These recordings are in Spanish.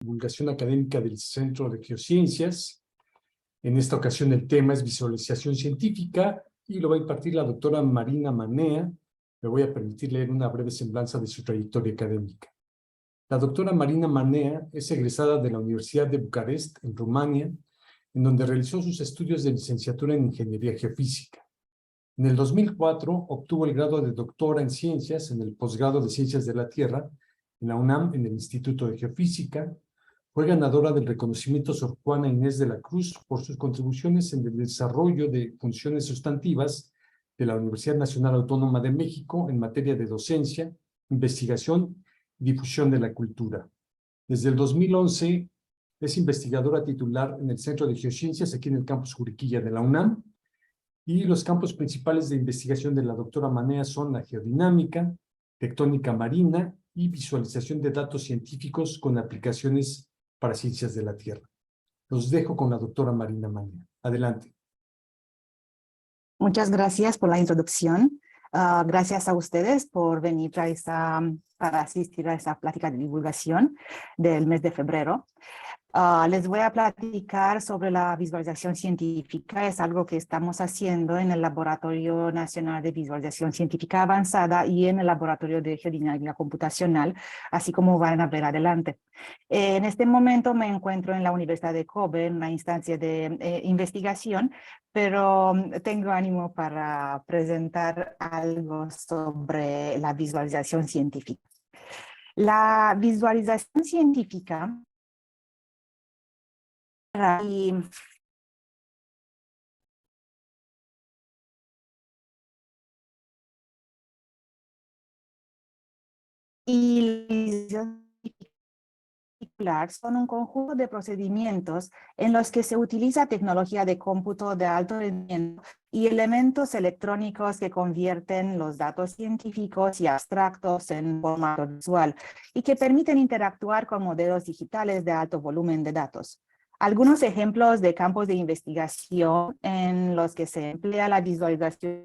Divulgación académica del Centro de Geociencias. En esta ocasión el tema es visualización científica y lo va a impartir la doctora Marina Manea. Me voy a permitir leer una breve semblanza de su trayectoria académica. La doctora Marina Manea es egresada de la Universidad de Bucarest, en Rumania, en donde realizó sus estudios de licenciatura en Ingeniería Geofísica. En el 2004 obtuvo el grado de doctora en Ciencias en el posgrado de Ciencias de la Tierra en la UNAM, en el Instituto de Geofísica. Fue ganadora del reconocimiento Sor Juana Inés de la Cruz por sus contribuciones en el desarrollo de funciones sustantivas de la Universidad Nacional Autónoma de México en materia de docencia, investigación y difusión de la cultura. Desde el 2011 es investigadora titular en el Centro de Geociencias aquí en el campus Juriquilla de la UNAM, y los campos principales de investigación de la doctora Manea son la geodinámica, tectónica marina y visualización de datos científicos con aplicaciones para ciencias de la Tierra. Los dejo con la doctora Marina Manea. Adelante. Muchas gracias por la introducción. Gracias a ustedes por venir para asistir a esta plática de divulgación del mes de febrero. Les voy a platicar sobre la visualización científica. Es algo que estamos haciendo en el Laboratorio Nacional de Visualización Científica Avanzada y en el Laboratorio de Geodinámica Computacional, así como van a ver adelante. En este momento me encuentro en la Universidad de Kobe, en una instancia de investigación, pero tengo ánimo para presentar algo sobre la visualización científica. La visualización científica y son un conjunto de procedimientos en los que se utiliza tecnología de cómputo de alto rendimiento y elementos electrónicos que convierten los datos científicos y abstractos en formato visual y que permiten interactuar con modelos digitales de alto volumen de datos. Algunos ejemplos de campos de investigación en los que se emplea la visualización: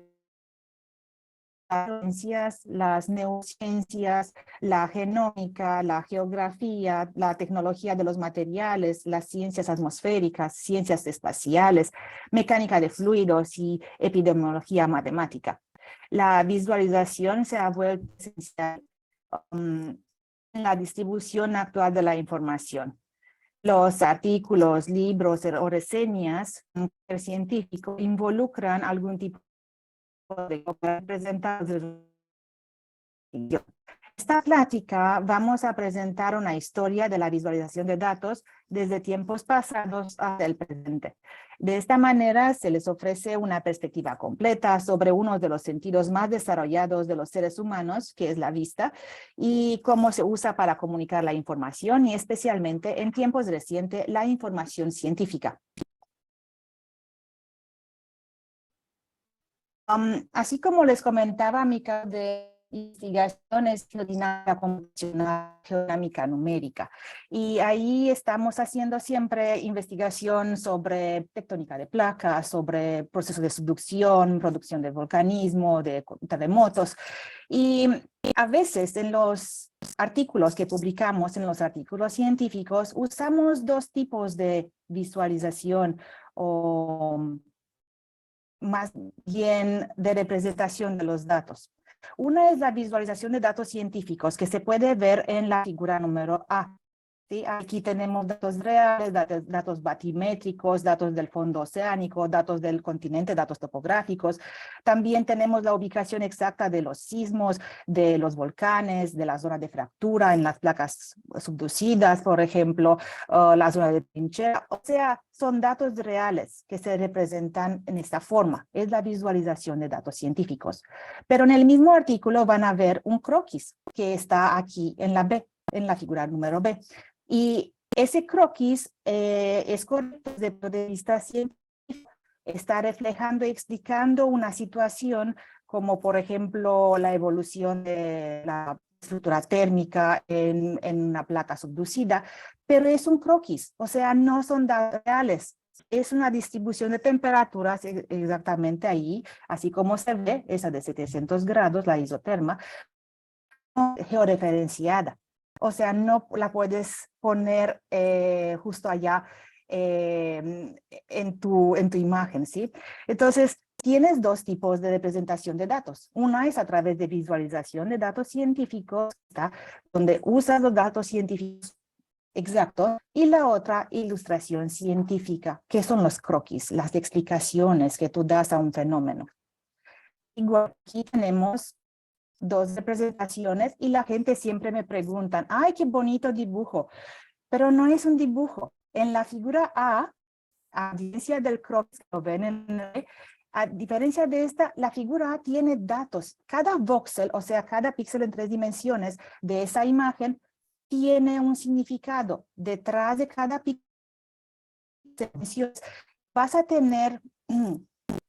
las neurociencias, la genómica, la geografía, la tecnología de los materiales, las ciencias atmosféricas, ciencias espaciales, mecánica de fluidos y epidemiología matemática. La visualización se ha vuelto esencial en la distribución actual de la información. Los artículos, libros o reseñas científicos involucran algún tipo de representados. Esta plática vamos a presentar una historia de la visualización de datos desde tiempos pasados hasta el presente. De esta manera se les ofrece una perspectiva completa sobre uno de los sentidos más desarrollados de los seres humanos, que es la vista, y cómo se usa para comunicar la información y especialmente en tiempos recientes la información científica. Así como les comentaba, mi campo de investigación es geodinámica computacional, geodinámica numérica. Y ahí estamos haciendo siempre investigación sobre tectónica de placas, sobre procesos de subducción, producción de volcanismo, de terremotos. Y a veces en los artículos que publicamos, en los artículos científicos, usamos dos tipos de visualización o más bien de representación de los datos. Una es la visualización de datos científicos que se puede ver en la figura número A. ¿Sí? Aquí tenemos datos reales, datos batimétricos, datos del fondo oceánico, datos del continente, datos topográficos. También tenemos la ubicación exacta de los sismos, de los volcanes, de la zona de fractura en las placas subducidas, por ejemplo, la zona de trinchera. O sea, son datos reales que se representan en esta forma. Es la visualización de datos científicos. Pero en el mismo artículo van a ver un croquis que está aquí en la B, en la figura número B. Y ese croquis es correcto desde el punto de vista científico. Está reflejando y explicando una situación como, por ejemplo, la evolución de la estructura térmica en una placa subducida, pero es un croquis, o sea, no son datos reales. Es una distribución de temperaturas exactamente ahí, así como se ve, esa de 700 grados, la isoterma, georreferenciada. O sea, no la puedes poner justo allá en tu imagen, ¿sí? Entonces, tienes dos tipos de representación de datos. Una es a través de visualización de datos científicos, ¿está? Donde usas los datos científicos exactos, y la otra, ilustración científica, que son los croquis, las explicaciones que tú das a un fenómeno. Igual aquí tenemos dos representaciones y la gente siempre me preguntan, ¡ay, qué bonito dibujo! Pero no es un dibujo. En la figura a diferencia del croquis que lo ven a diferencia de esta, la figura A tiene datos. Cada voxel, o sea, cada píxel en 3 dimensiones de esa imagen tiene un significado. Detrás de cada píxel vas a tener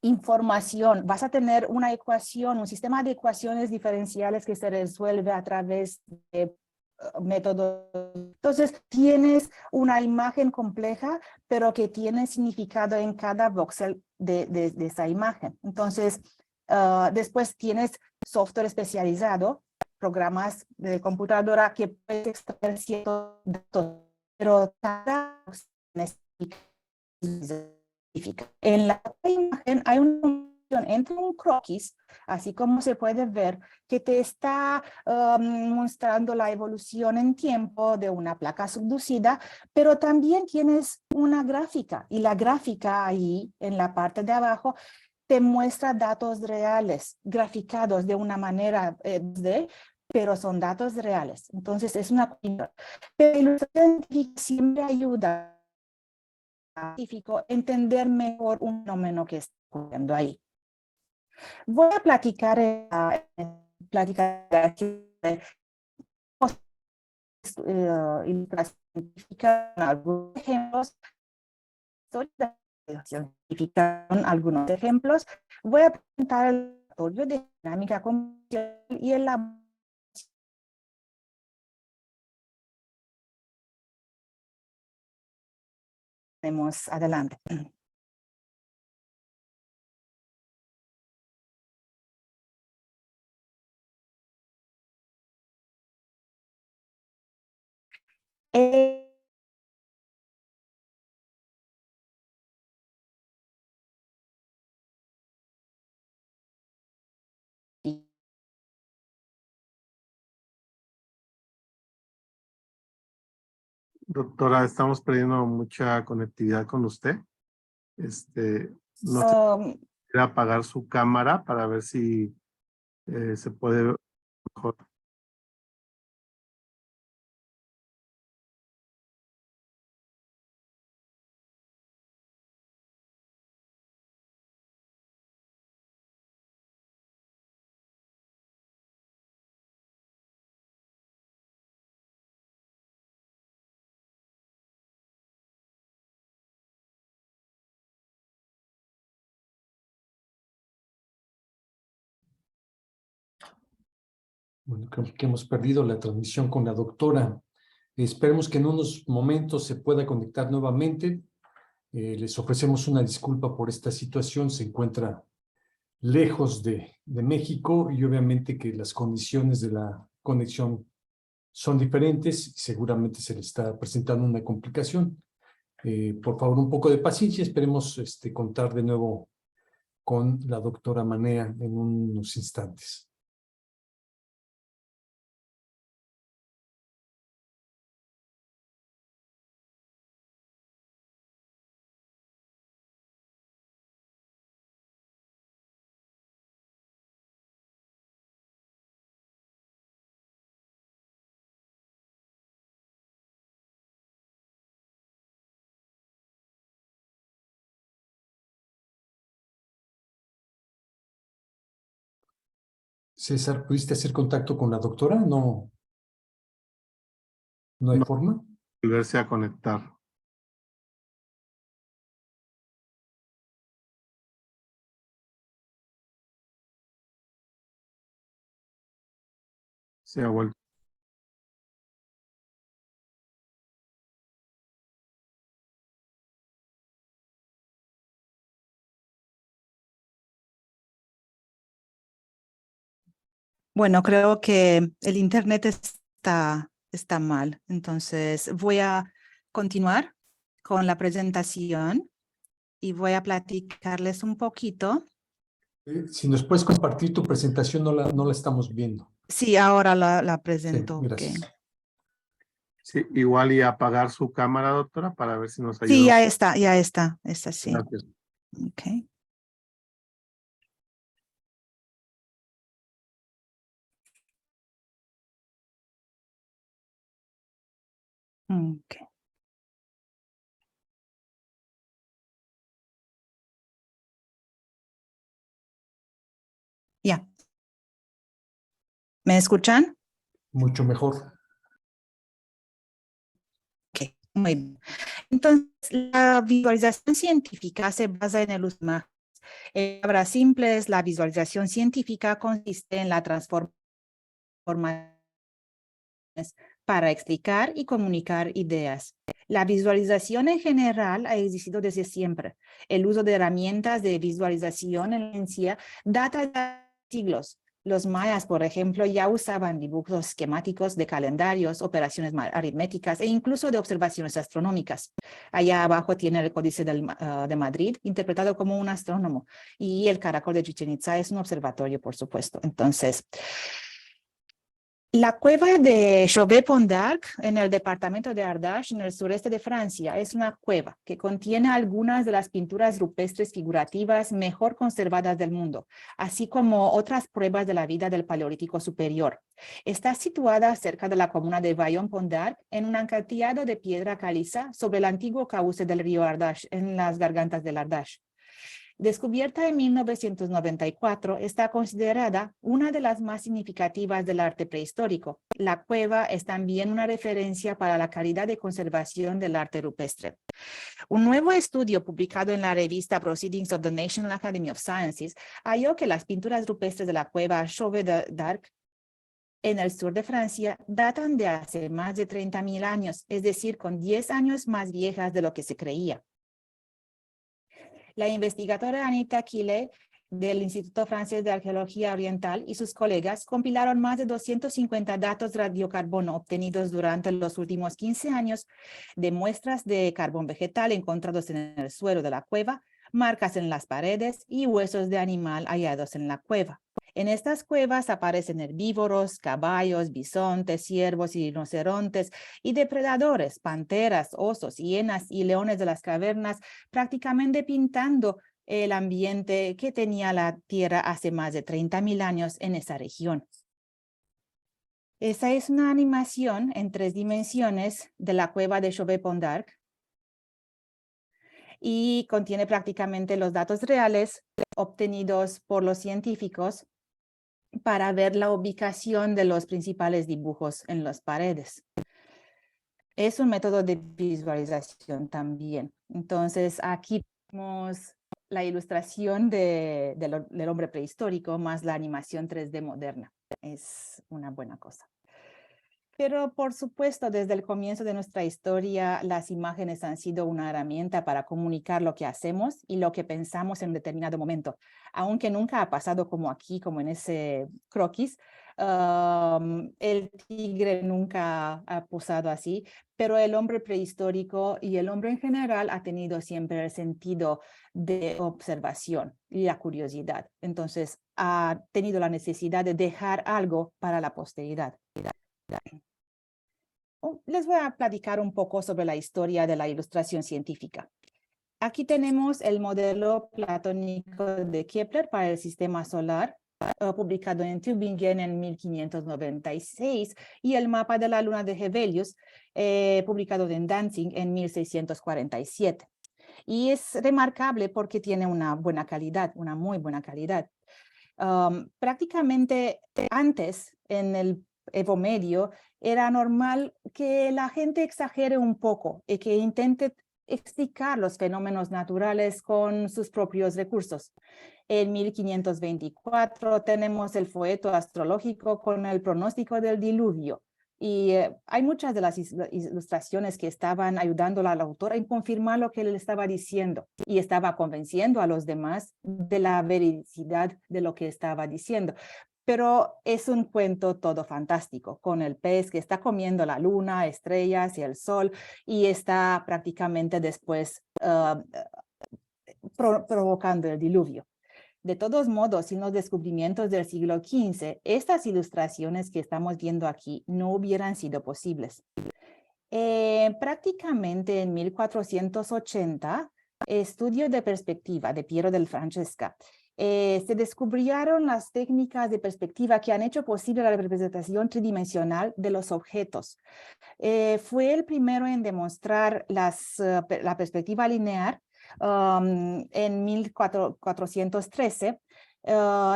información, vas a tener una ecuación, un sistema de ecuaciones diferenciales que se resuelve a través de métodos. Entonces, tienes una imagen compleja, pero que tiene significado en cada voxel de esa imagen. Entonces, después tienes software especializado, programas de computadora que pueden extraer ciertos datos, pero cada en la imagen hay una función entre un croquis, así como se puede ver, que te está mostrando la evolución en tiempo de una placa subducida, pero también tienes una gráfica, y la gráfica ahí en la parte de abajo te muestra datos reales, graficados de una manera pero son datos reales. Entonces es una... Pero la ilustración siempre ayuda científico entender mejor un fenómeno que está ocurriendo ahí. Voy a platicar, ilustración científica con algunos ejemplos, científica con algunos ejemplos. Voy a presentar el laboratorio de dinámica computacional y el tenemos adelante. Doctora, estamos perdiendo mucha conectividad con usted. No sé Um, si quiere apagar su cámara para ver si se puede ver mejor. Bueno, creo que hemos perdido la transmisión con la doctora. Esperemos que en unos momentos se pueda conectar nuevamente. Les ofrecemos una disculpa por esta situación. Se encuentra lejos de México y obviamente que las condiciones de la conexión son diferentes. Seguramente se le está presentando una complicación. Por favor, un poco de paciencia. Esperemos contar de nuevo con la doctora Manea en unos instantes. César, ¿pudiste hacer contacto con la doctora? No, no hay No forma. volverse a conectar. Se ha vuelto. Bueno, creo que el internet está está mal. Entonces voy a continuar con la presentación y voy a platicarles un poquito. Si nos puedes compartir tu presentación, no la estamos viendo. Sí, ahora la Sí, presento. gracias. Ok. Sí, igual y apagar su cámara, doctora, para ver si nos Sí, ayuda. ya está, es así. Gracias. Okay. Okay. Ya. ¿Me escuchan? Mucho mejor. Ok, muy bien. Entonces, la visualización científica se basa en el uso de imágenes. En palabras simples, la visualización científica consiste en la transformación para explicar y comunicar ideas. La visualización en general ha existido desde siempre. El uso de herramientas de visualización en la ciencia data de siglos. Los mayas, por ejemplo, ya usaban dibujos esquemáticos de calendarios, operaciones aritméticas e incluso de observaciones astronómicas. Allá abajo tiene el Códice de Madrid, interpretado como un astrónomo, y el caracol de Chichén Itzá es un observatorio, por supuesto. Entonces, la cueva de Chauvet-Pont d'Arc en el departamento de Ardèche, en el sureste de Francia, es una cueva que contiene algunas de las pinturas rupestres figurativas mejor conservadas del mundo, así como otras pruebas de la vida del Paleolítico Superior. Está situada cerca de la comuna de Vaillon-Pont d'Arc, en un acantilado de piedra caliza sobre el antiguo cauce del río Ardèche, en las gargantas del Ardèche. Descubierta en 1994, está considerada una de las más significativas del arte prehistórico. La cueva es también una referencia para la calidad de conservación del arte rupestre. Un nuevo estudio publicado en la revista Proceedings of the National Academy of Sciences halló que las pinturas rupestres de la cueva Chauvet d'Arc en el sur de Francia datan de hace más de 30.000 años, es decir, con 10 años más viejas de lo que se creía. La investigadora Anita Quile del Instituto Francés de Arqueología Oriental y sus colegas compilaron más de 250 datos radiocarbono obtenidos durante los últimos 15 años de muestras de carbón vegetal encontrados en el suelo de la cueva, marcas en las paredes y huesos de animal hallados en la cueva. En estas cuevas aparecen herbívoros, caballos, bisontes, ciervos y rinocerontes, y depredadores, panteras, osos, hienas y leones de las cavernas, prácticamente pintando el ambiente que tenía la Tierra hace más de 30.000 años en esa región. Esa es una animación en 3 dimensiones de la cueva de Chauvet-Pont d'Arc y contiene prácticamente los datos reales obtenidos por los científicos para ver la ubicación de los principales dibujos en las paredes. Es un método de visualización también. Entonces, aquí tenemos la ilustración del hombre prehistórico más la animación 3D moderna. Es una buena cosa. Pero, por supuesto, desde el comienzo de nuestra historia, las imágenes han sido una herramienta para comunicar lo que hacemos y lo que pensamos en un determinado momento. Aunque nunca ha pasado como aquí, como en ese croquis, el tigre nunca ha posado así, pero el hombre prehistórico y el hombre en general ha tenido siempre el sentido de observación y la curiosidad. Entonces, ha tenido la necesidad de dejar algo para la posteridad. Les voy a platicar un poco sobre la historia de la ilustración científica. Aquí tenemos el modelo platónico de Kepler para el sistema solar, publicado en Tübingen en 1596, y el mapa de la luna de Hevelius, publicado en Danzig en 1647. Y es remarcable porque tiene una buena calidad, una muy buena calidad. Prácticamente antes, en el Evo Medio, era normal que la gente exagere un poco y que intente explicar los fenómenos naturales con sus propios recursos. En 1524 tenemos el folleto astrológico con el pronóstico del diluvio. Y hay muchas de las ilustraciones que estaban ayudando al autor en confirmar lo que él estaba diciendo y estaba convenciendo a los demás de la vericidad de lo que estaba diciendo. pero es un cuento todo fantástico, con el pez que está comiendo la luna, estrellas y el sol, y está prácticamente después provocando el diluvio. De todos modos, sin los descubrimientos del siglo XV, estas ilustraciones que estamos viendo aquí no hubieran sido posibles. Prácticamente en 1480, estudio de perspectiva de Piero del Francesca, se descubrieron las técnicas de perspectiva que han hecho posible la representación tridimensional de los objetos. Fue el primero en demostrar la perspectiva lineal en 1413,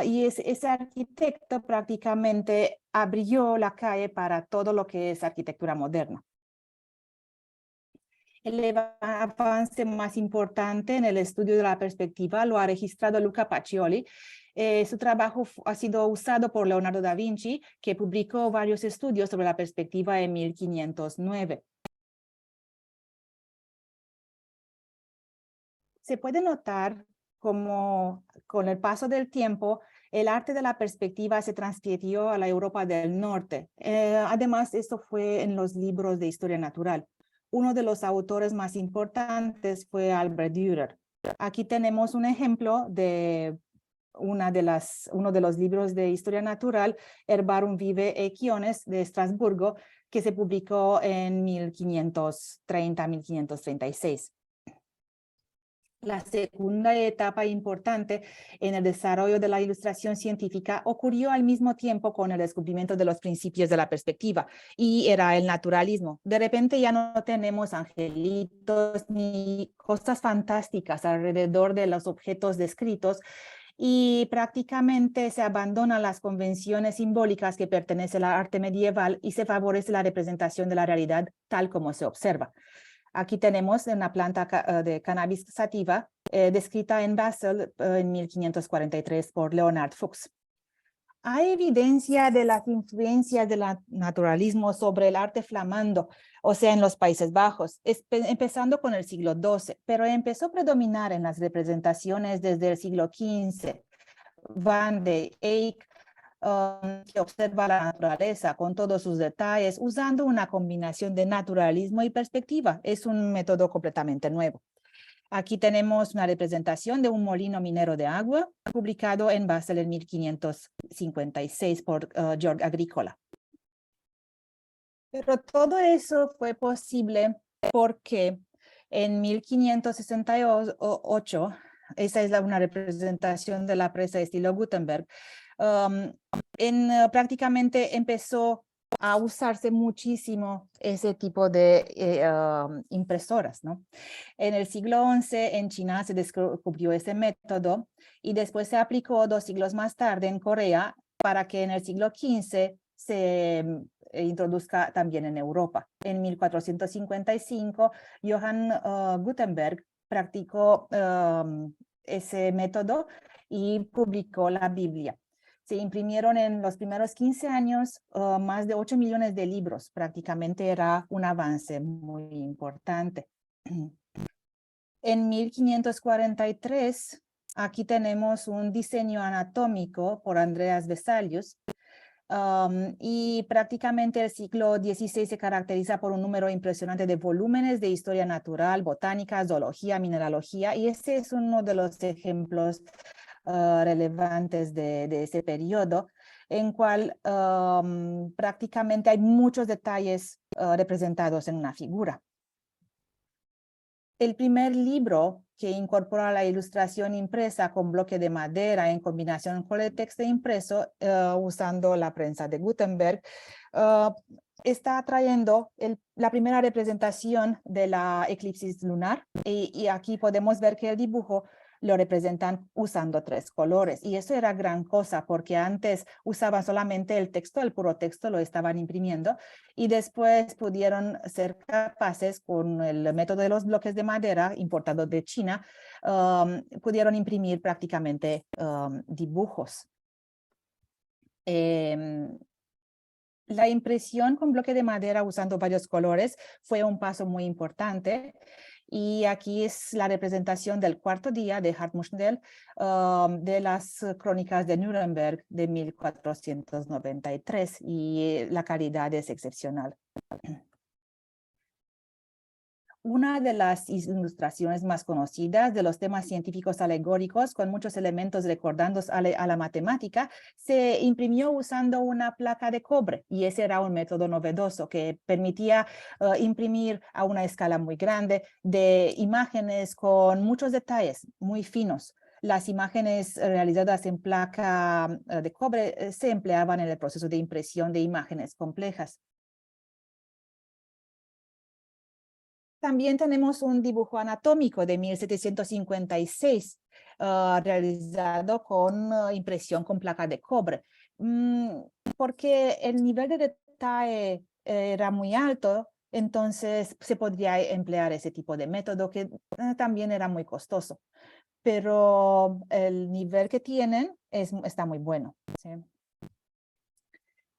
y ese arquitecto prácticamente abrió la calle para todo lo que es arquitectura moderna. El avance más importante en el estudio de la perspectiva lo ha registrado Luca Pacioli. Su trabajo ha sido usado por Leonardo da Vinci, que publicó varios estudios sobre la perspectiva en 1509. Se puede notar cómo con el paso del tiempo, el arte de la perspectiva se transfirió a la Europa del Norte. Además, esto fue en los libros de historia natural. Uno de los autores más importantes fue Albert Dürer. Aquí tenemos un ejemplo de uno de los libros de historia natural, Herbarum Vive e Quiones, de Estrasburgo, que se publicó en 1530-1536. La segunda etapa importante en el desarrollo de la ilustración científica ocurrió al mismo tiempo con el descubrimiento de los principios de la perspectiva, y era el naturalismo. De repente ya no tenemos angelitos ni cosas fantásticas alrededor de los objetos descritos, y prácticamente se abandonan las convenciones simbólicas que pertenecen al arte medieval y se favorece la representación de la realidad tal como se observa. Aquí tenemos una planta de cannabis sativa descrita en Basel en 1543 por Leonard Fuchs. Hay evidencia de las influencias del naturalismo sobre el arte flamando, o sea, en los Países Bajos, empezando con el siglo XII, pero empezó a predominar en las representaciones desde el siglo XV. Van de Eyck, que observa la naturaleza con todos sus detalles, usando una combinación de naturalismo y perspectiva. Es un método completamente nuevo. Aquí tenemos una representación de un molino minero de agua, publicado en Basel en 1556 por George Agricola. Pero todo eso fue posible porque en 1568, esa es una representación de la presa de estilo Gutenberg, prácticamente empezó a usarse muchísimo ese tipo de impresoras, ¿no? En el siglo XI en China se descubrió ese método y después se aplicó 2 siglos más tarde en Corea para que en el siglo XV se introduzca también en Europa. En 1455, Johann Gutenberg practicó ese método y publicó la Biblia. Se imprimieron en los primeros 15 años más de 8 millones de libros. Prácticamente era un avance muy importante. En 1543, aquí tenemos un diseño anatómico por Andreas Vesalius, y prácticamente el siglo XVI se caracteriza por un número impresionante de volúmenes de historia natural, botánica, zoología, mineralogía, y este es uno de los ejemplos relevantes de ese periodo, en cual prácticamente hay muchos detalles representados en una figura. El primer libro que incorpora la ilustración impresa con bloque de madera en combinación con el texto impreso usando la prensa de Gutenberg está trayendo la primera representación de la eclipsis lunar, y aquí podemos ver que el dibujo lo representan usando 3 colores, y eso era gran cosa porque antes usaban solamente el texto, el puro texto lo estaban imprimiendo, y después pudieron ser capaces con el método de los bloques de madera importados de China, pudieron imprimir prácticamente dibujos. La impresión con bloque de madera usando varios colores fue un paso muy importante, Y aquí es la representación del cuarto día de Hartmut Schnell de las crónicas de Nuremberg de 1493 y la calidad es excepcional. Una de las ilustraciones más conocidas de los temas científicos alegóricos, con muchos elementos recordando a la matemática, se imprimió usando una placa de cobre, y ese era un método novedoso que permitía imprimir a una escala muy grande de imágenes con muchos detalles muy finos. Las imágenes realizadas en placa de cobre se empleaban en el proceso de impresión de imágenes complejas. También tenemos un dibujo anatómico de 1756 realizado con impresión con placa de cobre. Porque el nivel de detalle era muy alto, entonces se podría emplear ese tipo de método que también era muy costoso. Pero el nivel que tienen está muy bueno, ¿sí?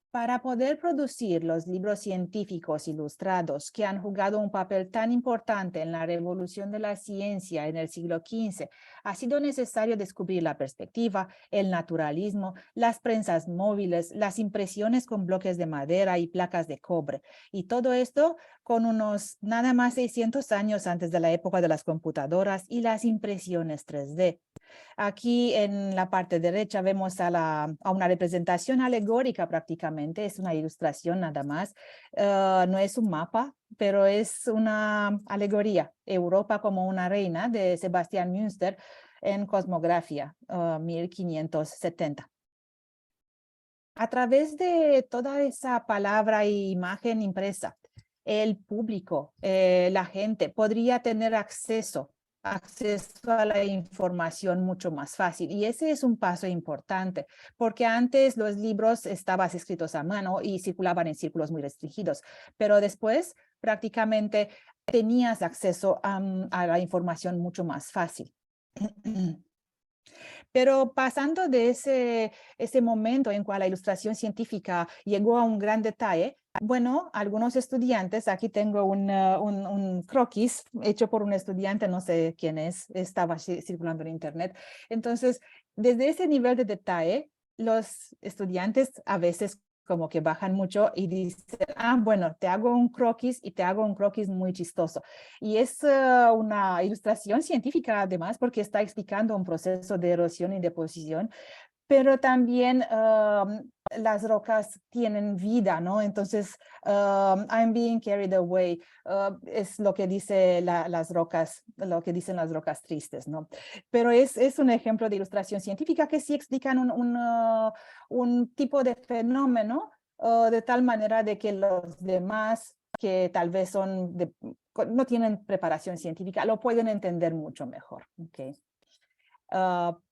Para poder producir los libros científicos ilustrados que han jugado un papel tan importante en la revolución de la ciencia en el siglo XV, ha sido necesario descubrir la perspectiva, el naturalismo, las prensas móviles, las impresiones con bloques de madera y placas de cobre. Y todo esto con unos nada más 600 años antes de la época de las computadoras y las impresiones 3D. Aquí en la parte derecha vemos a una representación alegórica prácticamente, es una ilustración nada más, no es un mapa, pero es una alegoría, Europa como una reina de Sebastián Münster en Cosmografía, 1570. A través de toda esa palabra e imagen impresa, el público, la gente podría tener acceso a la información mucho más fácil. Y ese es un paso importante, porque antes los libros estaban escritos a mano y circulaban en círculos muy restringidos, pero después prácticamente tenías acceso a la información mucho más fácil. Pero pasando de ese momento en cual la ilustración científica llegó a un gran detalle, bueno, algunos estudiantes, aquí tengo un croquis hecho por un estudiante, no sé quién es, estaba circulando en internet. Entonces, desde ese nivel de detalle, los estudiantes a veces como que bajan mucho y dicen, bueno, te hago un croquis y te hago un croquis muy chistoso. Y es una ilustración científica además porque está explicando un proceso de erosión y deposición, pero también las rocas tienen vida, ¿no? Entonces, I'm being carried away, es lo que dice las rocas, lo que dicen las rocas tristes, ¿no? Pero es un ejemplo de ilustración científica que sí explican un tipo de fenómeno de tal manera de que los demás que tal vez no tienen preparación científica, lo pueden entender mucho mejor. Okay.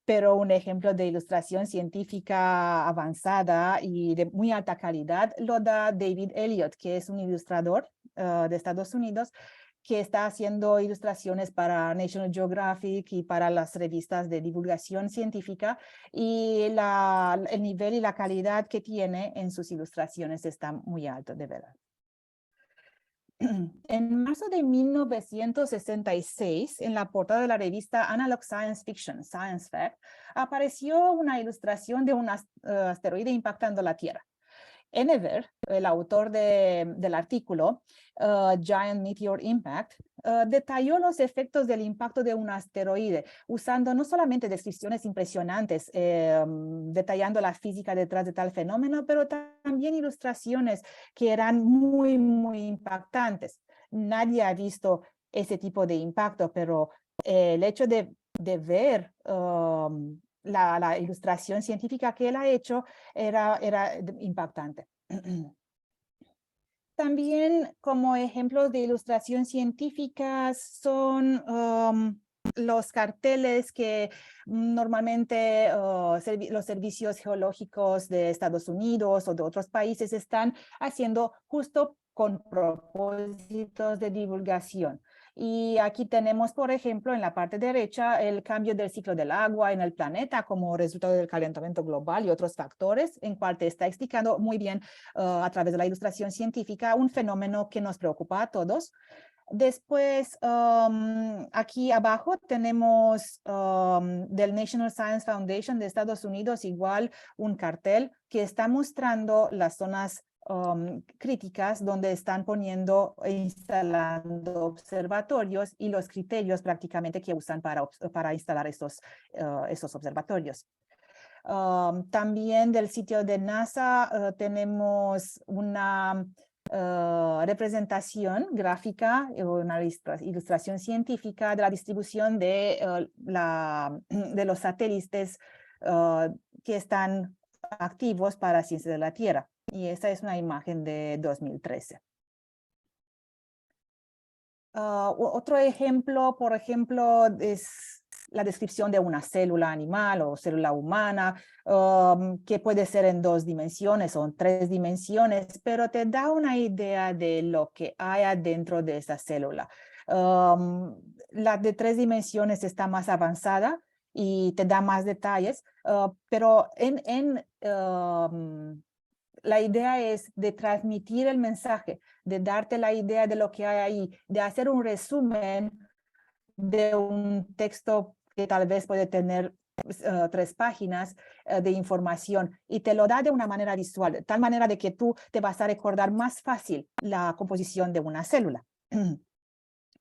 Pero un ejemplo de ilustración científica avanzada y de muy alta calidad lo da David Elliott, que es un ilustrador de Estados Unidos que está haciendo ilustraciones para National Geographic y para las revistas de divulgación científica, y el nivel y la calidad que tiene en sus ilustraciones está muy alto, de verdad. En marzo de 1966, en la portada de la revista Analog Science Fiction, Science Fact, apareció una ilustración de un asteroide impactando la Tierra. Enever, el autor del artículo Giant Meteor Impact, detalló los efectos del impacto de un asteroide, usando no solamente descripciones impresionantes, detallando la física detrás de tal fenómeno, pero también ilustraciones que eran muy, muy impactantes. Nadie ha visto ese tipo de impacto, pero el hecho de ver la ilustración científica que él ha hecho era impactante. También como ejemplos de ilustración científica son los carteles que normalmente los servicios geológicos de Estados Unidos o de otros países están haciendo justo con propósitos de divulgación. Y aquí tenemos, por ejemplo, en la parte derecha, el cambio del ciclo del agua en el planeta como resultado del calentamiento global y otros factores, en cual te está explicando muy bien a través de la ilustración científica un fenómeno que nos preocupa a todos. Después, aquí abajo tenemos del National Science Foundation de Estados Unidos, igual un cartel que está mostrando las zonas críticas donde están poniendo e instalando observatorios y los criterios prácticamente que usan para instalar estos observatorios. También del sitio de NASA tenemos una representación gráfica, una ilustración científica de la distribución de los satélites que están activos para ciencia de la Tierra. Y esta es una imagen de 2013. Otro ejemplo, por ejemplo, es la descripción de una célula animal o célula humana, que puede ser en 2 dimensiones o en 3 dimensiones, pero te da una idea de lo que hay adentro de esa célula. La de 3 dimensiones está más avanzada y te da más detalles, pero la idea es de transmitir el mensaje, de darte la idea de lo que hay ahí, de hacer un resumen de un texto que tal vez puede tener 3 páginas de información y te lo da de una manera visual, de tal manera de que tú te vas a recordar más fácil la composición de una célula.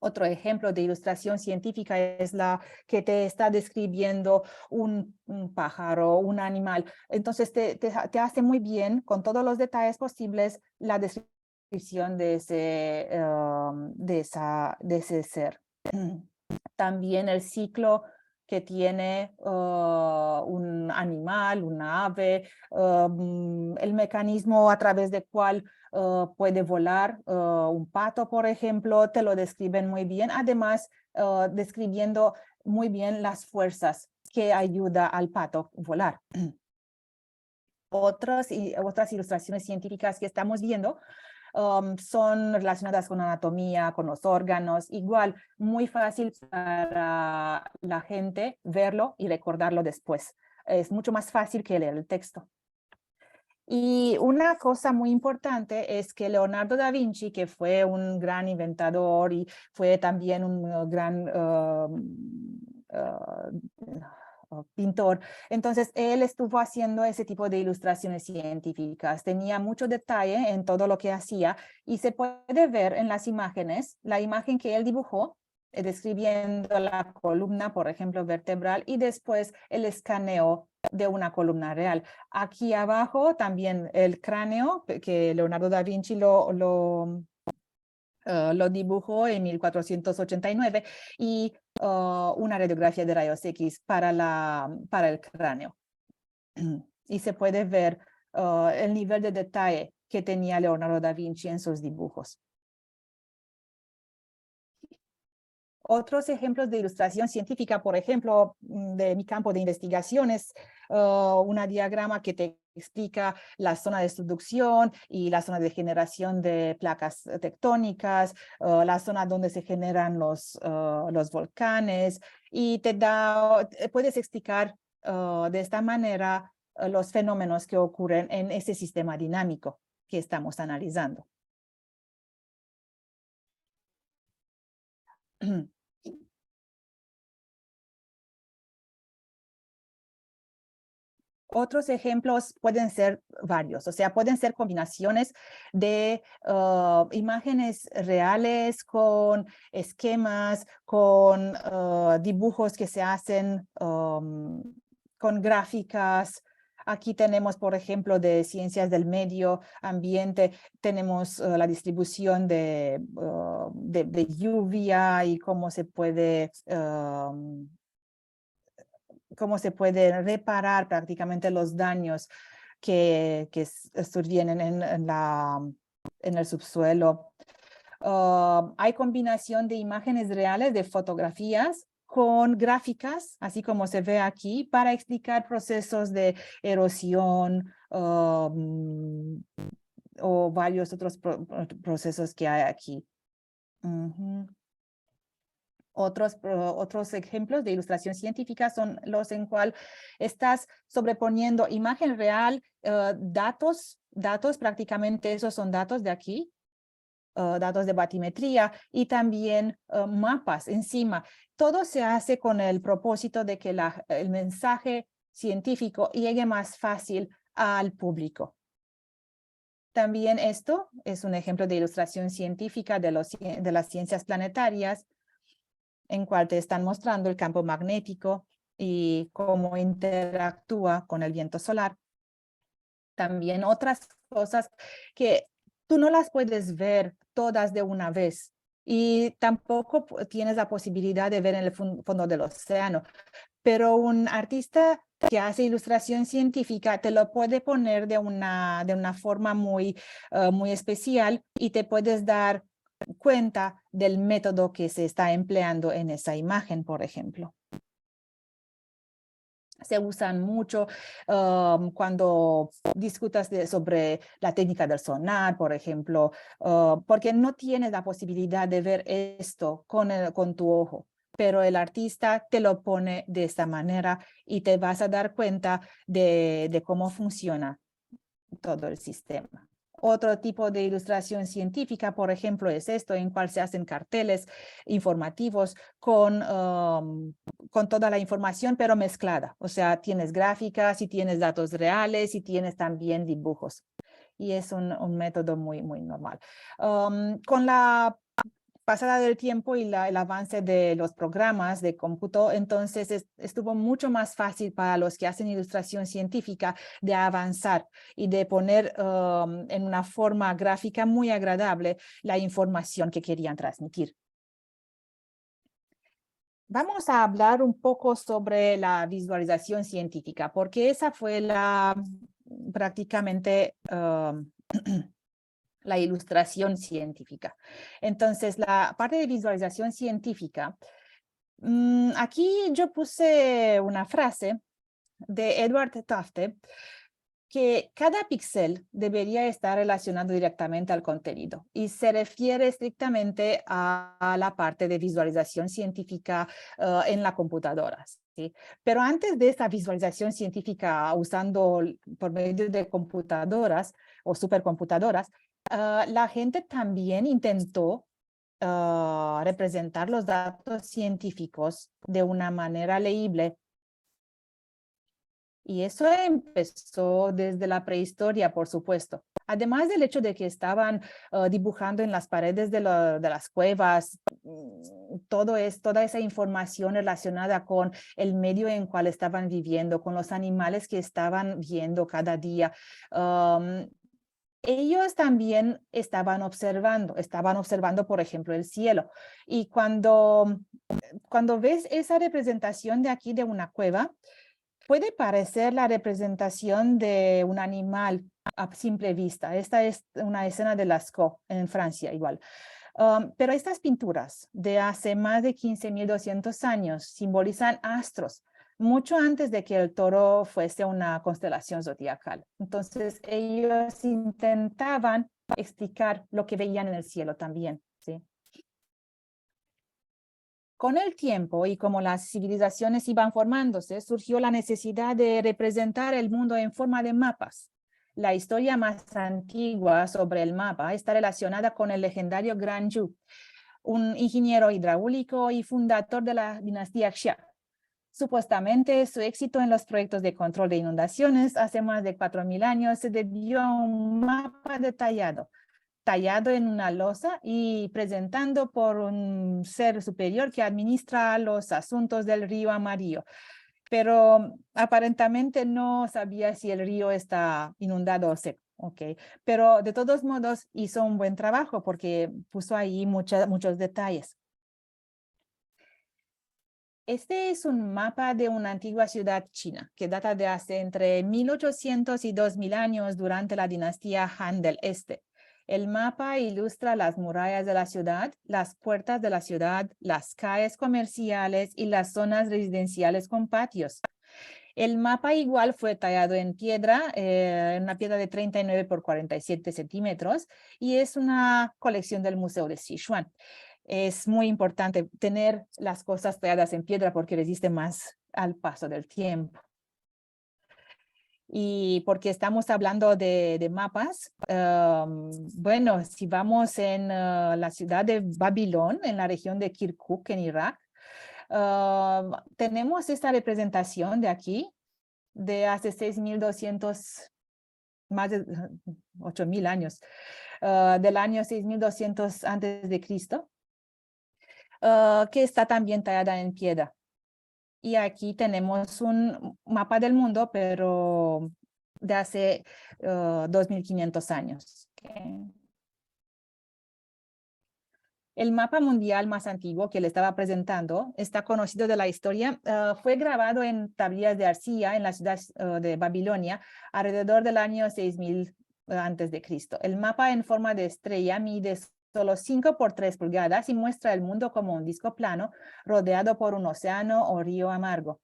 Otro ejemplo de ilustración científica es la que te está describiendo un pájaro, un animal. Entonces te hace muy bien, con todos los detalles posibles, la descripción de ese ser. También el ciclo que tiene un animal, una ave, el mecanismo a través del cual puede volar un pato, por ejemplo, te lo describen muy bien. Además, describiendo muy bien las fuerzas que ayuda al pato a volar. Otras ilustraciones científicas que estamos viendo son relacionadas con anatomía, con los órganos, igual muy fácil para la gente verlo y recordarlo después. Es mucho más fácil que leer el texto. Y una cosa muy importante es que Leonardo da Vinci, que fue un gran inventador y fue también un gran pintor. Entonces, él estuvo haciendo ese tipo de ilustraciones científicas. Tenía mucho detalle en todo lo que hacía y se puede ver en las imágenes, la imagen que él dibujó, describiendo la columna, por ejemplo, vertebral, y después el escaneo de una columna real. Aquí abajo también el cráneo, que Leonardo da Vinci lo dibujó en 1489 y una radiografía de rayos X para el cráneo. Y se puede ver el nivel de detalle que tenía Leonardo da Vinci en sus dibujos. Otros ejemplos de ilustración científica, por ejemplo, de mi campo de investigaciones, una diagrama que te explica la zona de subducción y la zona de generación de placas tectónicas, la zona donde se generan los volcanes, y puedes explicar de esta manera los fenómenos que ocurren en ese sistema dinámico que estamos analizando. Otros ejemplos pueden ser varios, o sea, pueden ser combinaciones de imágenes reales con esquemas, con dibujos que se hacen con gráficas. Aquí tenemos, por ejemplo, de ciencias del medio ambiente, tenemos la distribución de lluvia y cómo se puede reparar prácticamente los daños que survienen en el subsuelo. Hay combinación de imágenes reales, de fotografías con gráficas, así como se ve aquí, para explicar procesos de erosión o varios otros procesos que hay aquí. Otros ejemplos de ilustración científica son los en cual estás sobreponiendo imagen real, datos, prácticamente esos son datos de aquí, datos de batimetría y también mapas encima. Todo se hace con el propósito de que el mensaje científico llegue más fácil al público. También esto es un ejemplo de ilustración científica de las ciencias planetarias, en cual te están mostrando el campo magnético y cómo interactúa con el viento solar. También otras cosas que tú no las puedes ver todas de una vez y tampoco tienes la posibilidad de ver en el fondo del océano, pero un artista que hace ilustración científica te lo puede poner de una forma muy especial y te puedes dar cuenta del método que se está empleando en esa imagen, por ejemplo. Se usan mucho cuando discutas sobre la técnica del sonar, por ejemplo, porque no tienes la posibilidad de ver esto con tu ojo, pero el artista te lo pone de esta manera y te vas a dar cuenta de cómo funciona todo el sistema. Otro tipo de ilustración científica, por ejemplo, es esto, en cual se hacen carteles informativos con toda la información, pero mezclada. O sea, tienes gráficas y tienes datos reales y tienes también dibujos. Y es un método muy normal. Con la pasada del tiempo y el avance de los programas de cómputo, entonces estuvo mucho más fácil para los que hacen ilustración científica de avanzar y de poner en una forma gráfica muy agradable la información que querían transmitir. Vamos a hablar un poco sobre la visualización científica, porque esa fue prácticamente la ilustración científica. Entonces, la parte de visualización científica, aquí yo puse una frase de Edward Tufte, que cada píxel debería estar relacionado directamente al contenido y se refiere estrictamente a la parte de visualización científica en la computadora. ¿Sí? Pero antes de esta visualización científica usando por medio de computadoras o supercomputadoras, la gente también intentó representar los datos científicos de una manera leíble. Y eso empezó desde la prehistoria, por supuesto. Además del hecho de que estaban dibujando en las paredes de las cuevas, toda esa información relacionada con el medio en cual estaban viviendo, con los animales que estaban viendo cada día. Ellos también estaban observando, por ejemplo, el cielo. Y cuando ves esa representación de aquí de una cueva, puede parecer la representación de un animal a simple vista. Esta es una escena de Lascaux en Francia igual. Pero estas pinturas de hace más de 15.200 años simbolizan astros, mucho antes de que el Toro fuese una constelación zodiacal. Entonces ellos intentaban explicar lo que veían en el cielo también, ¿sí? Con el tiempo y como las civilizaciones iban formándose, surgió la necesidad de representar el mundo en forma de mapas. La historia más antigua sobre el mapa está relacionada con el legendario Gran Yu, un ingeniero hidráulico y fundador de la dinastía Xia. Supuestamente, su éxito en los proyectos de control de inundaciones hace más de 4.000 años se debió a un mapa detallado, tallado en una losa y presentando por un ser superior que administra los asuntos del río Amarillo. Pero aparentemente no sabía si el río está inundado o seco. Okay. Pero de todos modos hizo un buen trabajo porque puso ahí muchos detalles. Este es un mapa de una antigua ciudad china que data de hace entre 1.800 y 2.000 años durante la dinastía Han del Este. El mapa ilustra las murallas de la ciudad, las puertas de la ciudad, las calles comerciales y las zonas residenciales con patios. El mapa igual fue tallado en piedra, en una piedra de 39 por 47 centímetros y es una colección del Museo de Sichuan. Es muy importante tener las cosas talladas en piedra porque resiste más al paso del tiempo. Y porque estamos hablando de mapas, bueno, si vamos en la ciudad de Babilón, en la región de Kirkuk, en Irak, tenemos esta representación de aquí, de hace 6.200, más de 8.000 años, del año 6.200 antes de Cristo, que está también tallada en piedra. Y aquí tenemos un mapa del mundo, pero de hace 2.500 años. Okay. El mapa mundial más antiguo que le estaba presentando, está conocido de la historia, fue grabado en tablillas de arcilla en la ciudad de Babilonia alrededor del año 6.000 antes de Cristo. El mapa en forma de estrella mide solo 5 por 3 pulgadas y muestra el mundo como un disco plano rodeado por un océano o río amargo.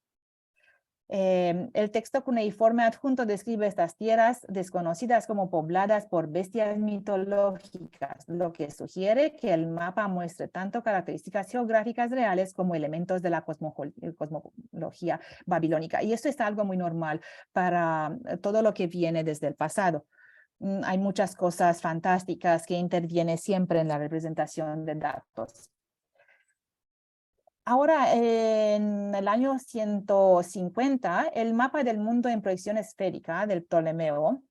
El texto cuneiforme adjunto describe estas tierras desconocidas como pobladas por bestias mitológicas, lo que sugiere que el mapa muestre tanto características geográficas reales como elementos de la cosmología babilónica. Y esto es algo muy normal para todo lo que viene desde el pasado. Hay muchas cosas fantásticas que intervienen siempre en la representación de datos. Ahora, en el año 150, el mapa del mundo en proyección esférica del Ptolomeo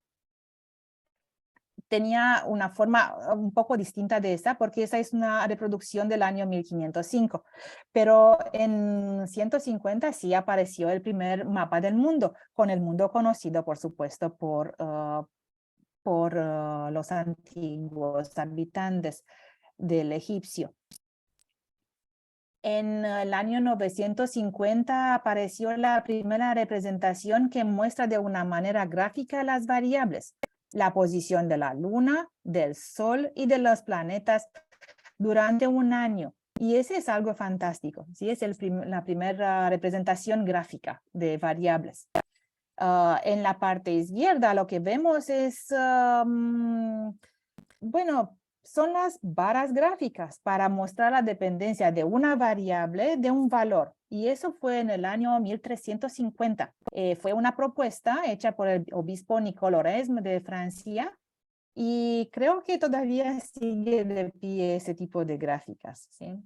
tenía una forma un poco distinta de esa, porque esa es una reproducción del año 1505. Pero en 150 sí apareció el primer mapa del mundo, con el mundo conocido, por supuesto, por los antiguos habitantes del egipcio. En el año 950 apareció la primera representación que muestra de una manera gráfica las variables, la posición de la luna, del sol y de los planetas durante un año. Y ese es algo fantástico, ¿sí? Es la primera representación gráfica de variables. En la parte izquierda lo que vemos es, bueno, son las varas gráficas para mostrar la dependencia de una variable de un valor. Y eso fue en el año 1350. Fue una propuesta hecha por el obispo Nicolas Oresme de Francia. Y creo que todavía sigue de pie ese tipo de gráficas, ¿sí?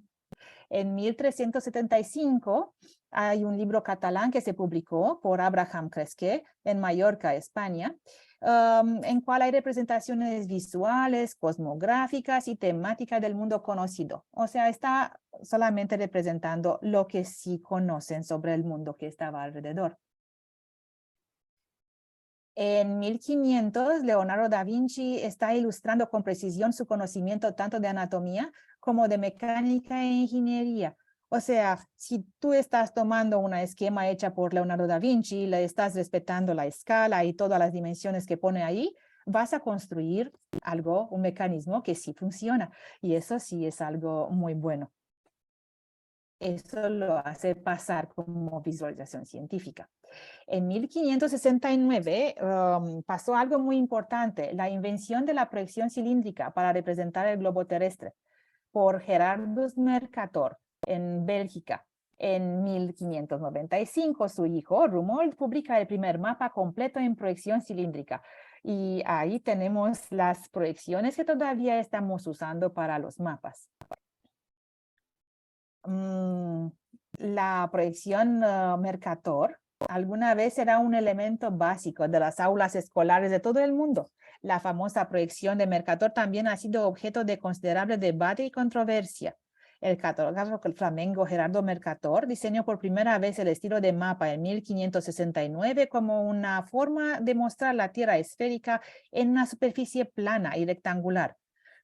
En 1375 hay un libro catalán que se publicó por Abraham Cresqué en Mallorca, España, en cual hay representaciones visuales, cosmográficas y temáticas del mundo conocido. O sea, está solamente representando lo que sí conocen sobre el mundo que estaba alrededor. En 1500, Leonardo da Vinci está ilustrando con precisión su conocimiento tanto de anatomía como de mecánica e ingeniería. O sea, si tú estás tomando una esquema hecha por Leonardo da Vinci, le estás respetando la escala y todas las dimensiones que pone ahí, vas a construir algo, un mecanismo que sí funciona. Y eso sí es algo muy bueno. Eso lo hace pasar como visualización científica. En 1569 pasó algo muy importante, la invención de la proyección cilíndrica para representar el globo terrestre por Gerardus Mercator en Bélgica. En 1595 su hijo Rumold publica el primer mapa completo en proyección cilíndrica. Y ahí tenemos las proyecciones que todavía estamos usando para los mapas. La proyección Mercator alguna vez era un elemento básico de las aulas escolares de todo el mundo. La famosa proyección de Mercator también ha sido objeto de considerable debate y controversia. El cartógrafo flamenco Gerardo Mercator diseñó por primera vez el estilo de mapa en 1569 como una forma de mostrar la Tierra esférica en una superficie plana y rectangular.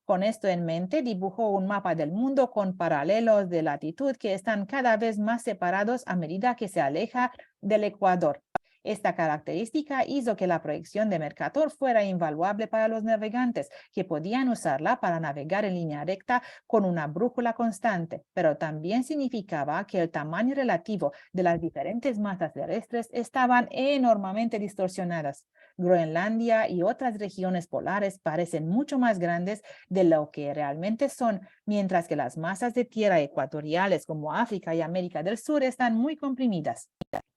Con esto en mente, dibujó un mapa del mundo con paralelos de latitud que están cada vez más separados a medida que se aleja del ecuador. Esta característica hizo que la proyección de Mercator fuera invaluable para los navegantes, que podían usarla para navegar en línea recta con una brújula constante, pero también significaba que el tamaño relativo de las diferentes masas terrestres estaban enormemente distorsionadas. Groenlandia y otras regiones polares parecen mucho más grandes de lo que realmente son, mientras que las masas de tierra ecuatoriales como África y América del Sur están muy comprimidas.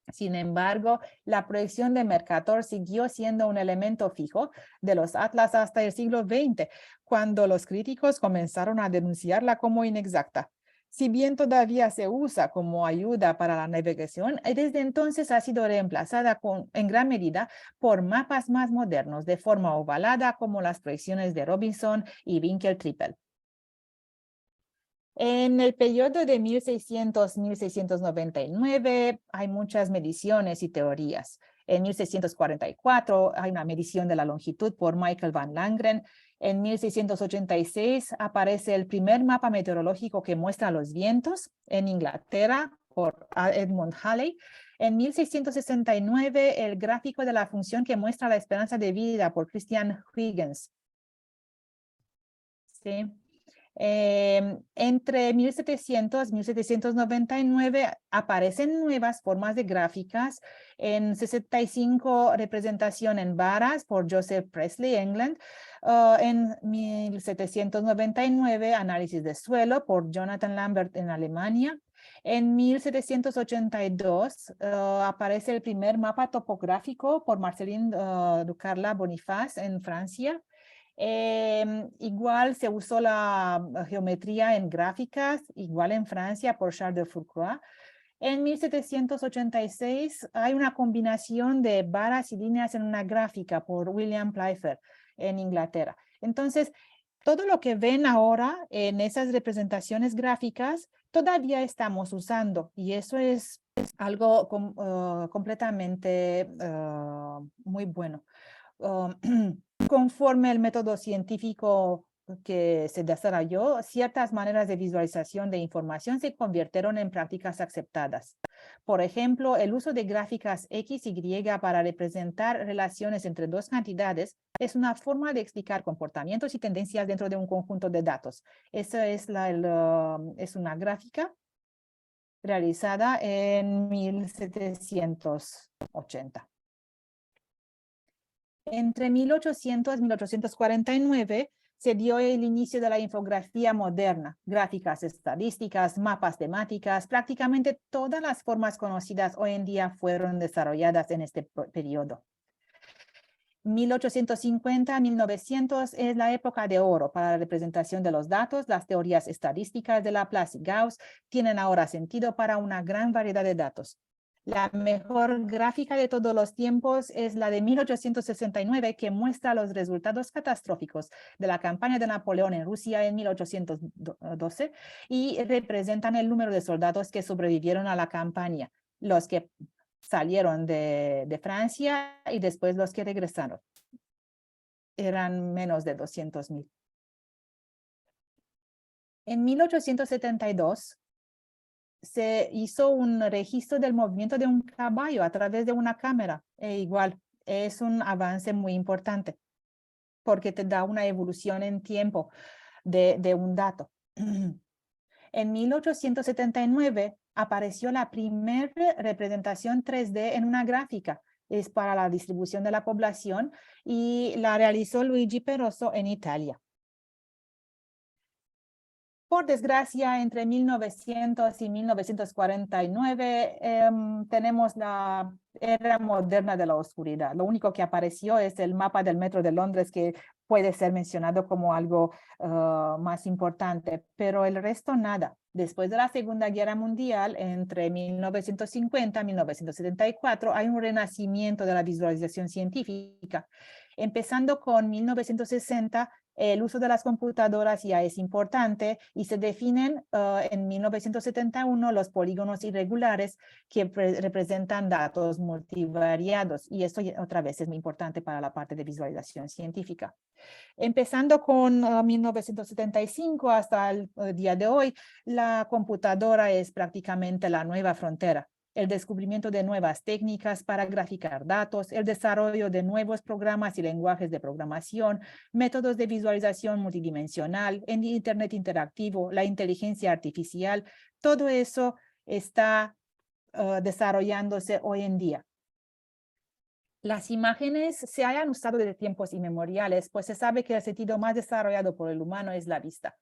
Sin embargo, la proyección de Mercator siguió siendo un elemento fijo de los atlas hasta el siglo XX, cuando los críticos comenzaron a denunciarla como inexacta. Si bien todavía se usa como ayuda para la navegación, desde entonces ha sido reemplazada en gran medida por mapas más modernos de forma ovalada, como las proyecciones de Robinson y Winkel-Tripel. En el periodo de 1600-1699 hay muchas mediciones y teorías. En 1644 hay una medición de la longitud por Michael van Langren. En 1686 aparece el primer mapa meteorológico que muestra los vientos en Inglaterra por Edmund Halley. En 1669 el gráfico de la función que muestra la esperanza de vida por Christian Huygens. ¿Sí? Entre 1700 y 1799 aparecen nuevas formas de gráficas. En 65 representación en varas por Joseph Presley, England. En 1799 análisis de suelo por Jonathan Lambert en Alemania. En 1782 aparece el primer mapa topográfico por Marceline Ducarla Boniface en Francia. Igual se usó la geometría en gráficas, igual en Francia por Charles de Fourcroy. En 1786 hay una combinación de varas y líneas en una gráfica por William Playfair en Inglaterra. Entonces, todo lo que ven ahora en esas representaciones gráficas todavía estamos usando, y eso es algo completamente muy bueno. Conforme el método científico que se desarrolló, ciertas maneras de visualización de información se convirtieron en prácticas aceptadas. Por ejemplo, el uso de gráficas X y Y para representar relaciones entre dos cantidades es una forma de explicar comportamientos y tendencias dentro de un conjunto de datos. Esa es una gráfica realizada en 1780. Entre 1800 y 1849 se dio el inicio de la infografía moderna, gráficas estadísticas, mapas temáticas. Prácticamente todas las formas conocidas hoy en día fueron desarrolladas en este periodo. 1850 a 1900 es la época de oro para la representación de los datos. Las teorías estadísticas de Laplace y Gauss tienen ahora sentido para una gran variedad de datos. La mejor gráfica de todos los tiempos es la de 1869, que muestra los resultados catastróficos de la campaña de Napoleón en Rusia en 1812 y representan el número de soldados que sobrevivieron a la campaña, los que salieron de Francia y después los que regresaron. Eran menos de 200,000. En 1872, se hizo un registro del movimiento de un caballo a través de una cámara. Igual, es un avance muy importante porque te da una evolución en tiempo de un dato. En 1879 apareció la primera representación 3D en una gráfica. Es para la distribución de la población y la realizó Luigi Peroso en Italia. Por desgracia, entre 1900 y 1949 tenemos la era moderna de la oscuridad. Lo único que apareció es el mapa del metro de Londres, que puede ser mencionado como algo más importante, pero el resto nada. Después de la Segunda Guerra Mundial, entre 1950 y 1974, hay un renacimiento de la visualización científica. Empezando con 1960, el uso de las computadoras ya es importante y se definen en 1971 los polígonos irregulares que representan datos multivariados, y esto otra vez es muy importante para la parte de visualización científica. Empezando con 1975 hasta el día de hoy, la computadora es prácticamente la nueva frontera. El descubrimiento de nuevas técnicas para graficar datos, el desarrollo de nuevos programas y lenguajes de programación, métodos de visualización multidimensional, el Internet interactivo, la inteligencia artificial, todo eso está desarrollándose hoy en día. Las imágenes se hayan usado desde tiempos inmemoriales, pues se sabe que el sentido más desarrollado por el humano es la vista.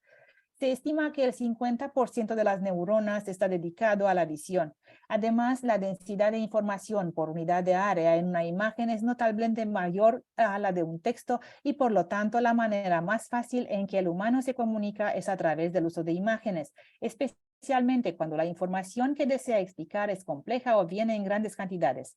Se estima que el 50% de las neuronas está dedicado a la visión. Además, la densidad de información por unidad de área en una imagen es notablemente mayor a la de un texto y por lo tanto la manera más fácil en que el humano se comunica es a través del uso de imágenes, especialmente cuando la información que desea explicar es compleja o viene en grandes cantidades.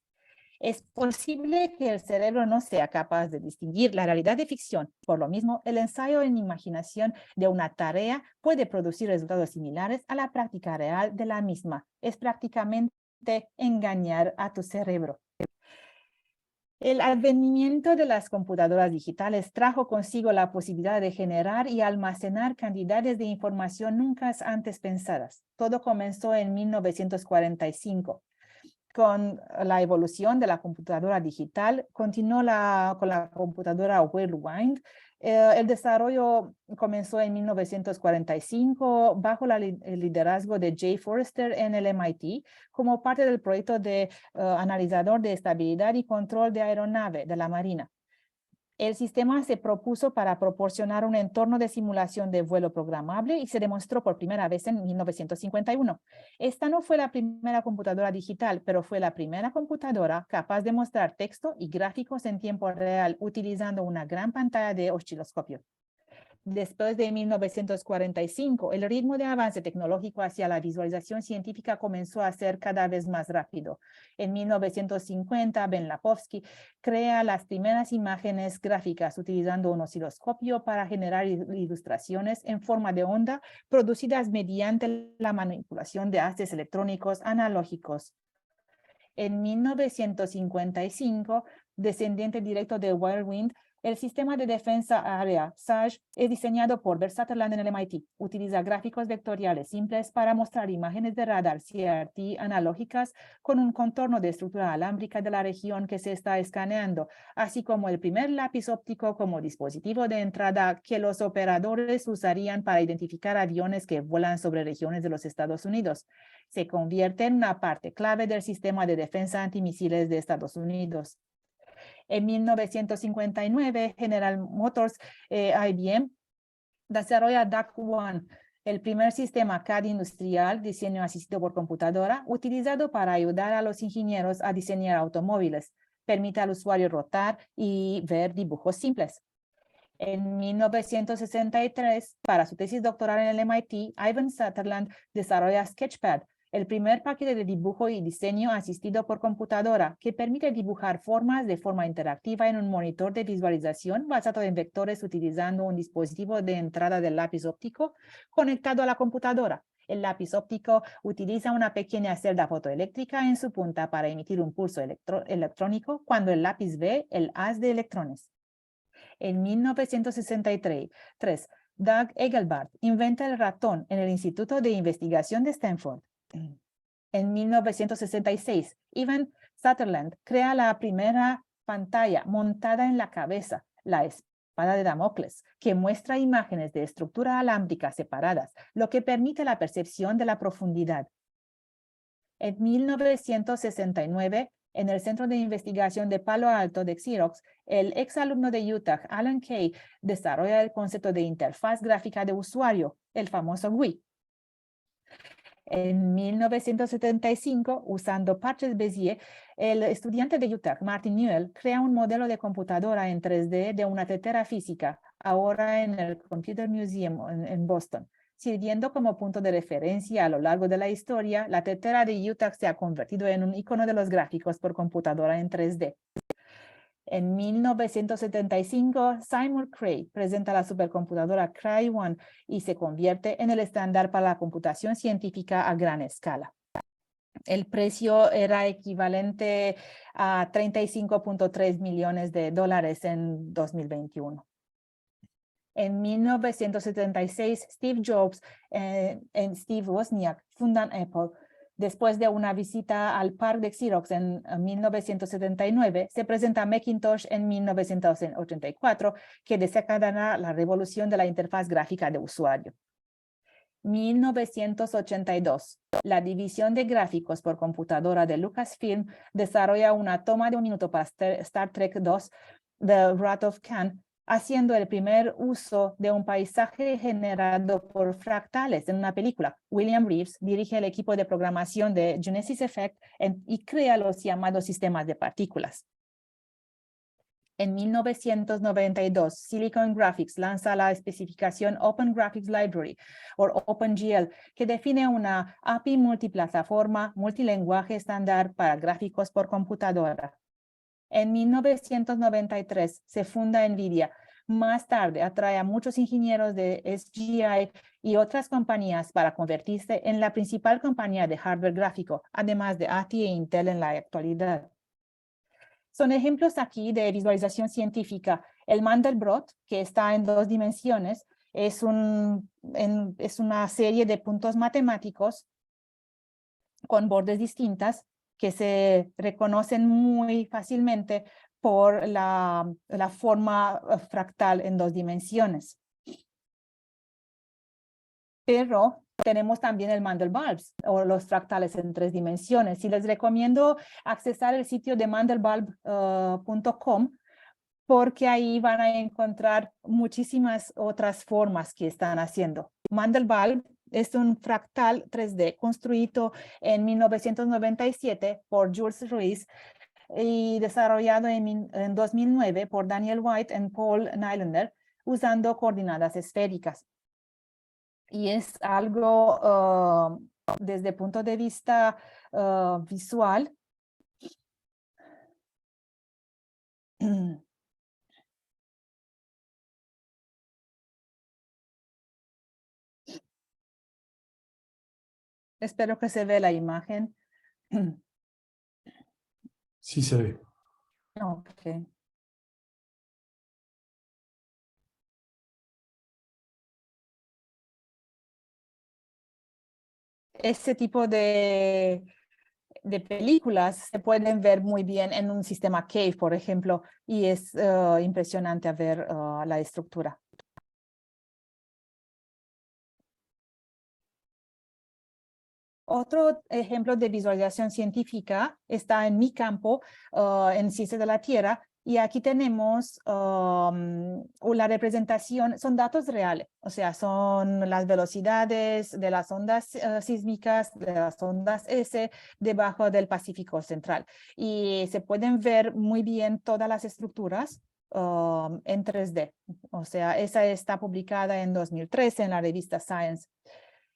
Es posible que el cerebro no sea capaz de distinguir la realidad de ficción. Por lo mismo, el ensayo en imaginación de una tarea puede producir resultados similares a la práctica real de la misma. Es prácticamente engañar a tu cerebro. El advenimiento de las computadoras digitales trajo consigo la posibilidad de generar y almacenar cantidades de información nunca antes pensadas. Todo comenzó en 1945. Con la evolución de la computadora digital, continuó con la computadora Whirlwind. El desarrollo comenzó en 1945 bajo el liderazgo de Jay Forrester en el MIT como parte del proyecto de analizador de estabilidad y control de aeronave de la Marina. El sistema se propuso para proporcionar un entorno de simulación de vuelo programable y se demostró por primera vez en 1951. Esta no fue la primera computadora digital, pero fue la primera computadora capaz de mostrar texto y gráficos en tiempo real utilizando una gran pantalla de osciloscopio. Después de 1945, el ritmo de avance tecnológico hacia la visualización científica comenzó a ser cada vez más rápido. En 1950, Ben Lapovsky crea las primeras imágenes gráficas utilizando un osciloscopio para generar ilustraciones en forma de onda producidas mediante la manipulación de haces electrónicos analógicos. En 1955, descendiente directo de Whirlwind, el sistema de defensa aérea SAGE es diseñado por Bert Sutherland en el MIT. Utiliza gráficos vectoriales simples para mostrar imágenes de radar CRT analógicas con un contorno de estructura alámbrica de la región que se está escaneando, así como el primer lápiz óptico como dispositivo de entrada que los operadores usarían para identificar aviones que vuelan sobre regiones de los Estados Unidos. Se convierte en una parte clave del sistema de defensa antimisiles de Estados Unidos. En 1959, General Motors, IBM, desarrolla DAC-1, el primer sistema CAD industrial, diseño asistido por computadora, utilizado para ayudar a los ingenieros a diseñar automóviles. Permite al usuario rotar y ver dibujos simples. En 1963, para su tesis doctoral en el MIT, Ivan Sutherland desarrolla Sketchpad, el primer paquete de dibujo y diseño asistido por computadora que permite dibujar formas de forma interactiva en un monitor de visualización basado en vectores utilizando un dispositivo de entrada del lápiz óptico conectado a la computadora. El lápiz óptico utiliza una pequeña celda fotoeléctrica en su punta para emitir un pulso electrónico cuando el lápiz ve el haz de electrones. En 1963, Doug Engelbart inventa el ratón en el Instituto de Investigación de Stanford. En 1966, Ivan Sutherland crea la primera pantalla montada en la cabeza, la espada de Damocles, que muestra imágenes de estructura alámbrica separadas, lo que permite la percepción de la profundidad. En 1969, en el Centro de Investigación de Palo Alto de Xerox, el exalumno de Utah, Alan Kay, desarrolla el concepto de interfaz gráfica de usuario, el famoso GUI. En 1975, usando parches Bézier, el estudiante de Utah, Martin Newell, crea un modelo de computadora en 3D de una tetera física, ahora en el Computer Museum en Boston. Sirviendo como punto de referencia a lo largo de la historia, la tetera de Utah se ha convertido en un icono de los gráficos por computadora en 3D. En 1975, Seymour Cray presenta la supercomputadora Cray-1 y se convierte en el estándar para la computación científica a gran escala. El precio era equivalente a $35.3 millones en 2021. En 1976, Steve Jobs y Steve Wozniak fundan Apple. Después de una visita al parque de Xerox en 1979, se presenta Macintosh en 1984, que desencadenará la revolución de la interfaz gráfica de usuario. 1982, la división de gráficos por computadora de Lucasfilm desarrolla una toma de un minuto para Star Trek II, The Wrath of Khan, haciendo el primer uso de un paisaje generado por fractales en una película. William Reeves dirige el equipo de programación de Genesis Effect y crea los llamados sistemas de partículas. En 1992, Silicon Graphics lanza la especificación Open Graphics Library, o OpenGL, que define una API multiplataforma, multilenguaje estándar para gráficos por computadora. En 1993 se funda NVIDIA. Más tarde atrae a muchos ingenieros de SGI y otras compañías para convertirse en la principal compañía de hardware gráfico, además de AT&T e Intel en la actualidad. Son ejemplos aquí de visualización científica. El Mandelbrot, que está en 2 dimensiones, es una serie de puntos matemáticos con bordes distintas que se reconocen muy fácilmente por la forma fractal en 2 dimensiones. Pero tenemos también el Mandelbulbs o los fractales en 3 dimensiones. Y les recomiendo accesar el sitio de mandelbulb.com porque ahí van a encontrar muchísimas otras formas que están haciendo. Mandelbulb es un fractal 3D construido en 1997 por Jules Ruiz y desarrollado en 2009 por Daniel White y Paul Nylander usando coordenadas esféricas. Y es algo desde el punto de vista visual. Espero que se vea la imagen. Sí se ve. Okay. Ese tipo de películas se pueden ver muy bien en un sistema Cave, por ejemplo, y es impresionante ver la estructura. Otro ejemplo de visualización científica está en mi campo, en Ciencias de la Tierra, y aquí tenemos la representación, son datos reales, o sea, son las velocidades de las ondas sísmicas, de las ondas S, debajo del Pacífico Central. Y se pueden ver muy bien todas las estructuras en 3D. O sea, esa está publicada en 2013 en la revista Science.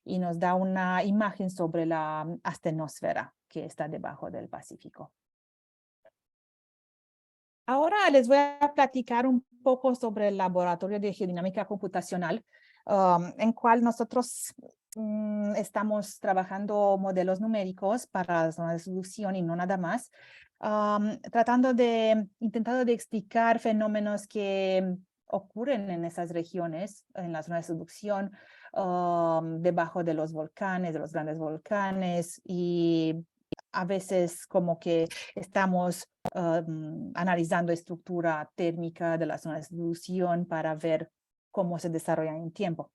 Y nos da una imagen sobre la astenosfera que está debajo del Pacífico. Ahora les voy a platicar un poco sobre el Laboratorio de Geodinámica Computacional, en cual nosotros estamos trabajando modelos numéricos para la zona de subducción y no nada más, intentando de explicar fenómenos que ocurren en esas regiones, en la zona de subducción, debajo de los volcanes, de los grandes volcanes, y a veces como que estamos analizando estructura térmica de la zona de subducción para ver cómo se desarrolla en tiempo.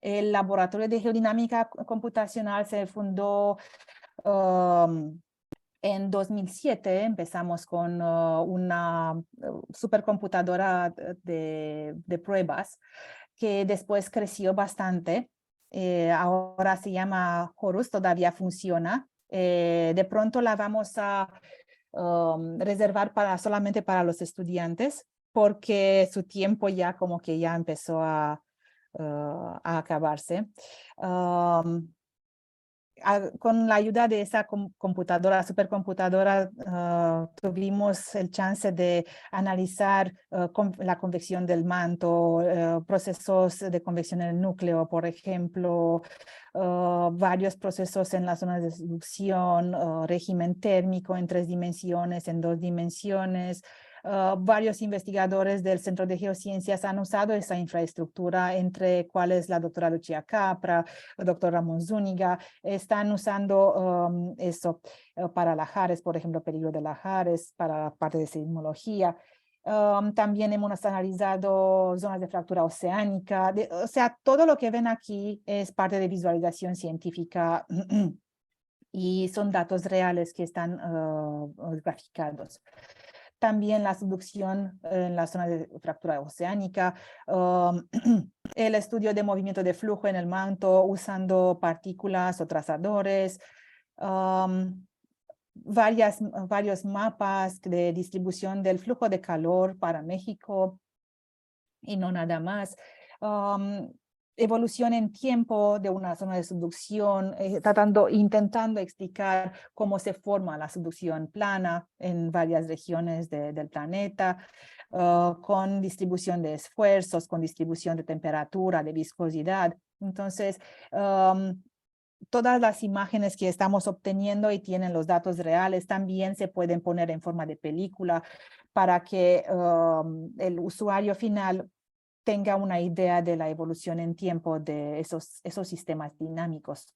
El Laboratorio de Geodinámica Computacional se fundó en 2007. Empezamos con una supercomputadora de pruebas que después creció bastante. Ahora se llama Horus, todavía funciona. De pronto la vamos a reservar solamente para los estudiantes, porque su tiempo ya como que ya empezó a acabarse. Con la ayuda de esa computadora, supercomputadora, tuvimos el chance de analizar la convección del manto, procesos de convección en el núcleo, por ejemplo, varios procesos en las zonas de subducción, régimen térmico en 3 dimensiones, en 2 dimensiones. Varios investigadores del Centro de Geociencias han usado esa infraestructura, entre cuales la doctora Lucia Capra, el doctor Ramón Zúñiga, están usando eso para lahares, por ejemplo, peligro de lahares, para la parte de sismología. También hemos analizado zonas de fractura oceánica. O sea, todo lo que ven aquí es parte de visualización científica y son datos reales que están graficados. también la subducción en la zona de fractura oceánica, el estudio de movimiento de flujo en el manto usando partículas o trazadores, varios mapas de distribución del flujo de calor para México y no nada más. Evolución en tiempo de una zona de subducción, intentando explicar cómo se forma la subducción plana en varias regiones del planeta, con distribución de esfuerzos, con distribución de temperatura, de viscosidad. Entonces, todas las imágenes que estamos obteniendo y tienen los datos reales también se pueden poner en forma de película para que el usuario final tenga una idea de la evolución en tiempo de esos sistemas dinámicos.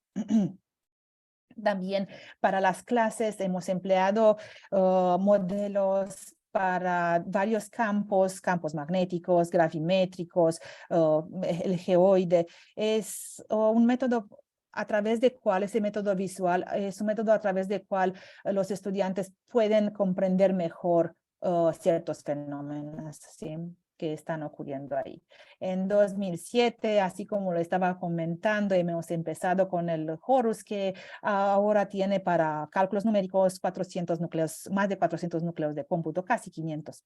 También para las clases hemos empleado modelos para varios campos magnéticos, gravimétricos, el geoide. Es un método a través de cual ese método visual es un método a través del cual los estudiantes pueden comprender mejor ciertos fenómenos, ¿sí?, que están ocurriendo ahí. En 2007, así como lo estaba comentando, hemos empezado con el Horus, que ahora tiene para cálculos numéricos 400 núcleos, más de 400 núcleos de cómputo, casi 500.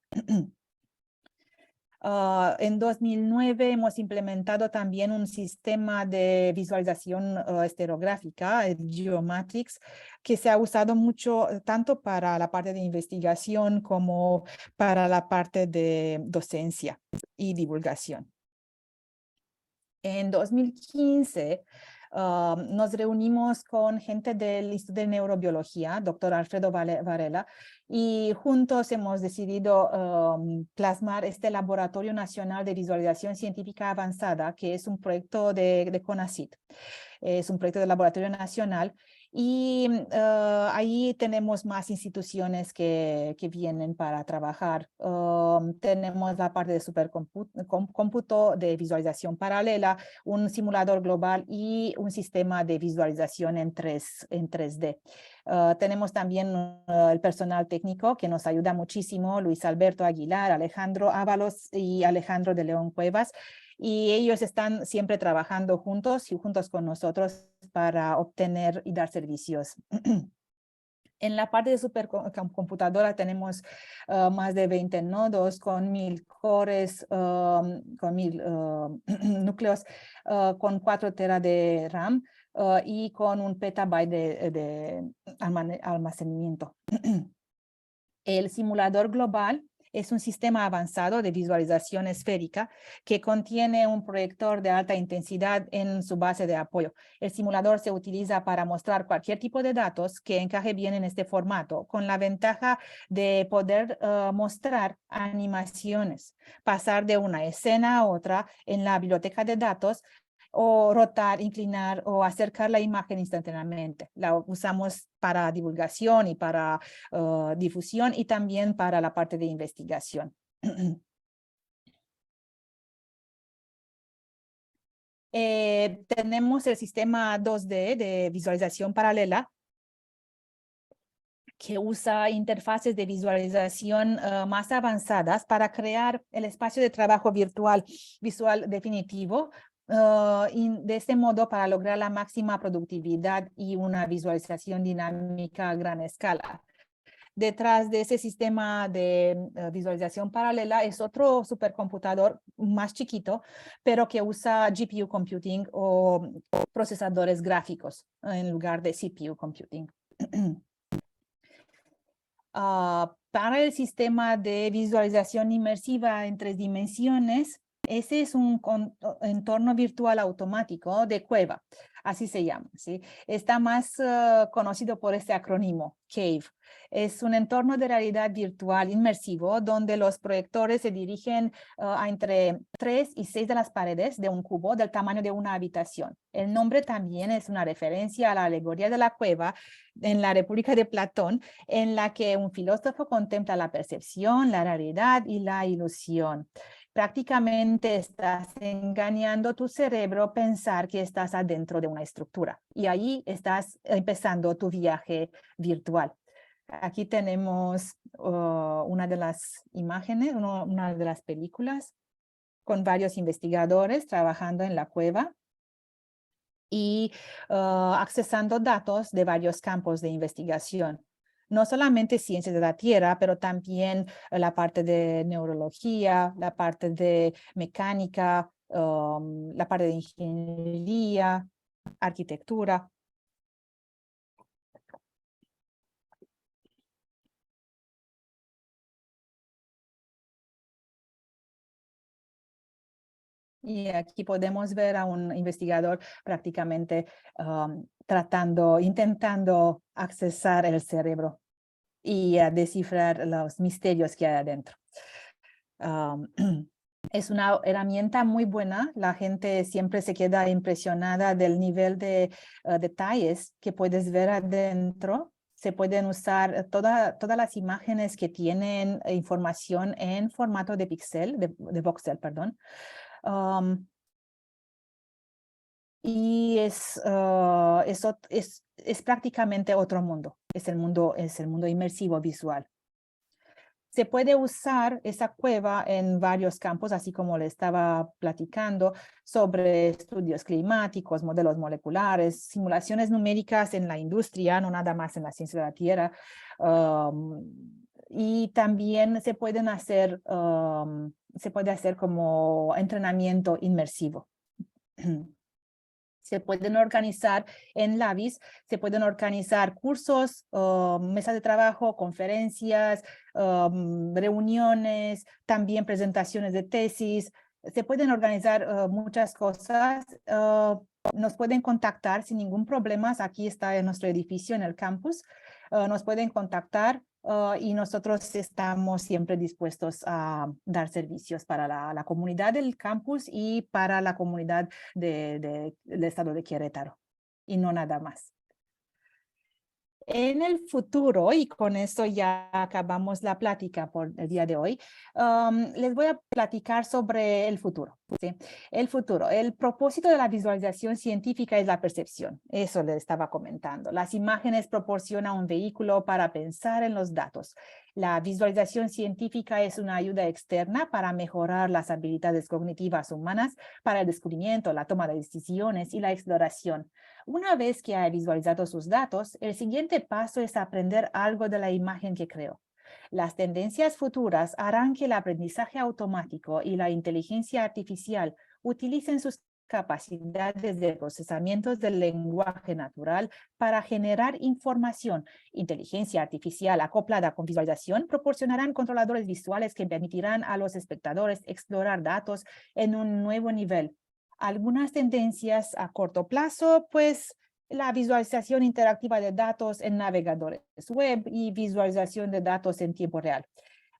En 2009 hemos implementado también un sistema de visualización estereográfica, el Geomatrix, que se ha usado mucho tanto para la parte de investigación como para la parte de docencia y divulgación. En 2015 nos reunimos con gente del Instituto de Neurobiología, doctor Alfredo Varela, y juntos hemos decidido plasmar este Laboratorio Nacional de Visualización Científica Avanzada, que es un proyecto de CONACYT. Es un proyecto de laboratorio nacional y ahí tenemos más instituciones que vienen para trabajar. Tenemos la parte de supercómputo de visualización paralela, un simulador global y un sistema de visualización en 3D. Tenemos también el personal técnico que nos ayuda muchísimo, Luis Alberto Aguilar, Alejandro Ábalos y Alejandro de León Cuevas, y ellos están siempre trabajando juntos y juntos con nosotros para obtener y dar servicios. En la parte de supercomputadora tenemos más de 20 nodos con 1000 cores, con 1000 núcleos, con 4 teras de RAM y con 1 petabyte de almacenamiento. El simulador global es un sistema avanzado de visualización esférica que contiene un proyector de alta intensidad en su base de apoyo. El simulador se utiliza para mostrar cualquier tipo de datos que encaje bien en este formato, con la ventaja de poder mostrar animaciones, pasar de una escena a otra en la biblioteca de datos, o rotar, inclinar o acercar la imagen instantáneamente. La usamos para divulgación y para difusión y también para la parte de investigación. Tenemos el sistema 2D de visualización paralela, que usa interfaces de visualización más avanzadas para crear el espacio de trabajo visual definitivo, y de este modo para lograr la máxima productividad y una visualización dinámica a gran escala. Detrás de ese sistema de visualización paralela es otro supercomputador más chiquito, pero que usa GPU computing o procesadores gráficos en lugar de CPU computing. Para el sistema de visualización inmersiva en 3 dimensiones, ese es un entorno virtual automático de Cueva, así se llama, ¿sí? Está más conocido por este acrónimo, CAVE. Es un entorno de realidad virtual inmersivo donde los proyectores se dirigen a entre 3 y 6 de las paredes de un cubo del tamaño de una habitación. El nombre también es una referencia a la alegoría de la cueva en la República de Platón, en la que un filósofo contempla la percepción, la realidad y la ilusión. Prácticamente estás engañando tu cerebro pensar que estás adentro de una estructura y ahí estás empezando tu viaje virtual. Aquí tenemos una de las imágenes, una de las películas con varios investigadores trabajando en la cueva y accesando datos de varios campos de investigación. No solamente ciencias de la Tierra, pero también la parte de neurología, la parte de mecánica, la parte de ingeniería, arquitectura. Y aquí podemos ver a un investigador prácticamente intentando accesar el cerebro y descifrar los misterios que hay adentro. Es una herramienta muy buena. La gente siempre se queda impresionada del nivel de detalles que puedes ver adentro. Se pueden usar todas las imágenes que tienen información en formato de pixel, de voxel, perdón. Y es prácticamente otro mundo. Es el mundo inmersivo visual. Se puede usar esa cueva en varios campos, así como le estaba platicando, sobre estudios climáticos, modelos moleculares, simulaciones numéricas en la industria, no nada más en la ciencia de la Tierra. Y también se puede hacer como entrenamiento inmersivo. Se pueden organizar en Labis, se pueden organizar cursos, mesas de trabajo, conferencias, reuniones, también presentaciones de tesis. Se pueden organizar muchas cosas. Nos pueden contactar sin ningún problema. Aquí está en nuestro edificio, en el campus. Nos pueden contactar y nosotros estamos siempre dispuestos a dar servicios para la comunidad del campus y para la comunidad del estado de Querétaro, y no nada más. En el futuro, y con esto ya acabamos la plática por el día de hoy, les voy a platicar sobre el futuro. ¿Sí? El futuro, el propósito de la visualización científica es la percepción. Eso les estaba comentando. Las imágenes proporcionan un vehículo para pensar en los datos. La visualización científica es una ayuda externa para mejorar las habilidades cognitivas humanas para el descubrimiento, la toma de decisiones y la exploración. Una vez que haya visualizado sus datos, el siguiente paso es aprender algo de la imagen que creó. Las tendencias futuras harán que el aprendizaje automático y la inteligencia artificial utilicen sus capacidades de procesamiento del lenguaje natural para generar información. Inteligencia artificial acoplada con visualización proporcionarán controladores visuales que permitirán a los espectadores explorar datos en un nuevo nivel. Algunas tendencias a corto plazo, pues la visualización interactiva de datos en navegadores web y visualización de datos en tiempo real.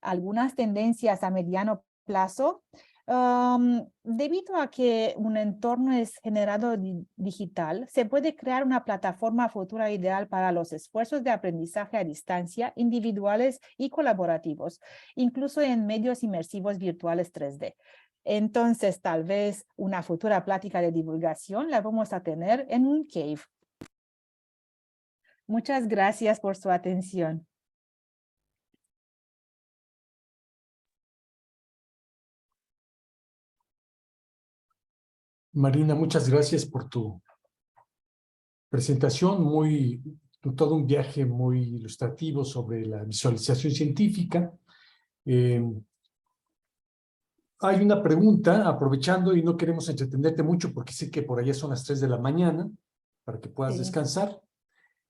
Algunas tendencias a mediano plazo, debido a que un entorno es generado digital, se puede crear una plataforma futura ideal para los esfuerzos de aprendizaje a distancia, individuales y colaborativos, incluso en medios inmersivos virtuales 3D. Entonces, tal vez una futura plática de divulgación la vamos a tener en un cave. Muchas gracias por su atención. Marina, muchas gracias por tu presentación, todo un viaje muy ilustrativo sobre la visualización científica. Hay una pregunta, aprovechando, y no queremos entretenerte mucho porque sé que por allá son las 3 de la mañana, para que puedas descansar.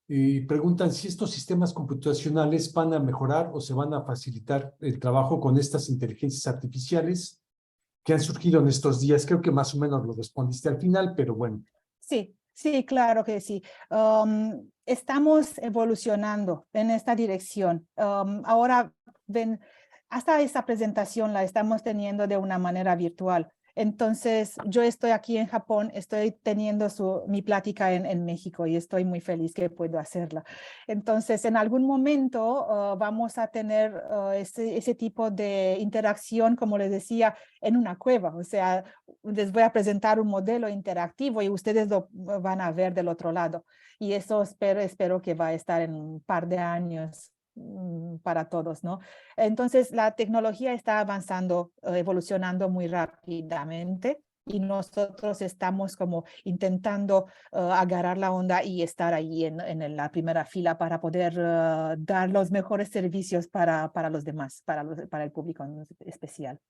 Y preguntan si estos sistemas computacionales van a mejorar o se van a facilitar el trabajo con estas inteligencias artificiales que han surgido en estos días. Creo que más o menos lo respondiste al final, pero bueno. Sí, sí, claro que sí. Estamos evolucionando en esta dirección. Ahora, ven, hasta esta presentación la estamos teniendo de una manera virtual. Entonces, yo estoy aquí en Japón, estoy teniendo mi plática en México y estoy muy feliz que puedo hacerla. Entonces, en algún momento vamos a tener ese tipo de interacción, como les decía, en una cueva. O sea, les voy a presentar un modelo interactivo y ustedes lo van a ver del otro lado. Y eso espero que va a estar en un par de años. para todos, ¿no? Entonces, la tecnología está avanzando, evolucionando muy rápidamente y nosotros estamos como intentando agarrar la onda y estar ahí en la primera fila para poder dar los mejores servicios para los demás, para el público en especial.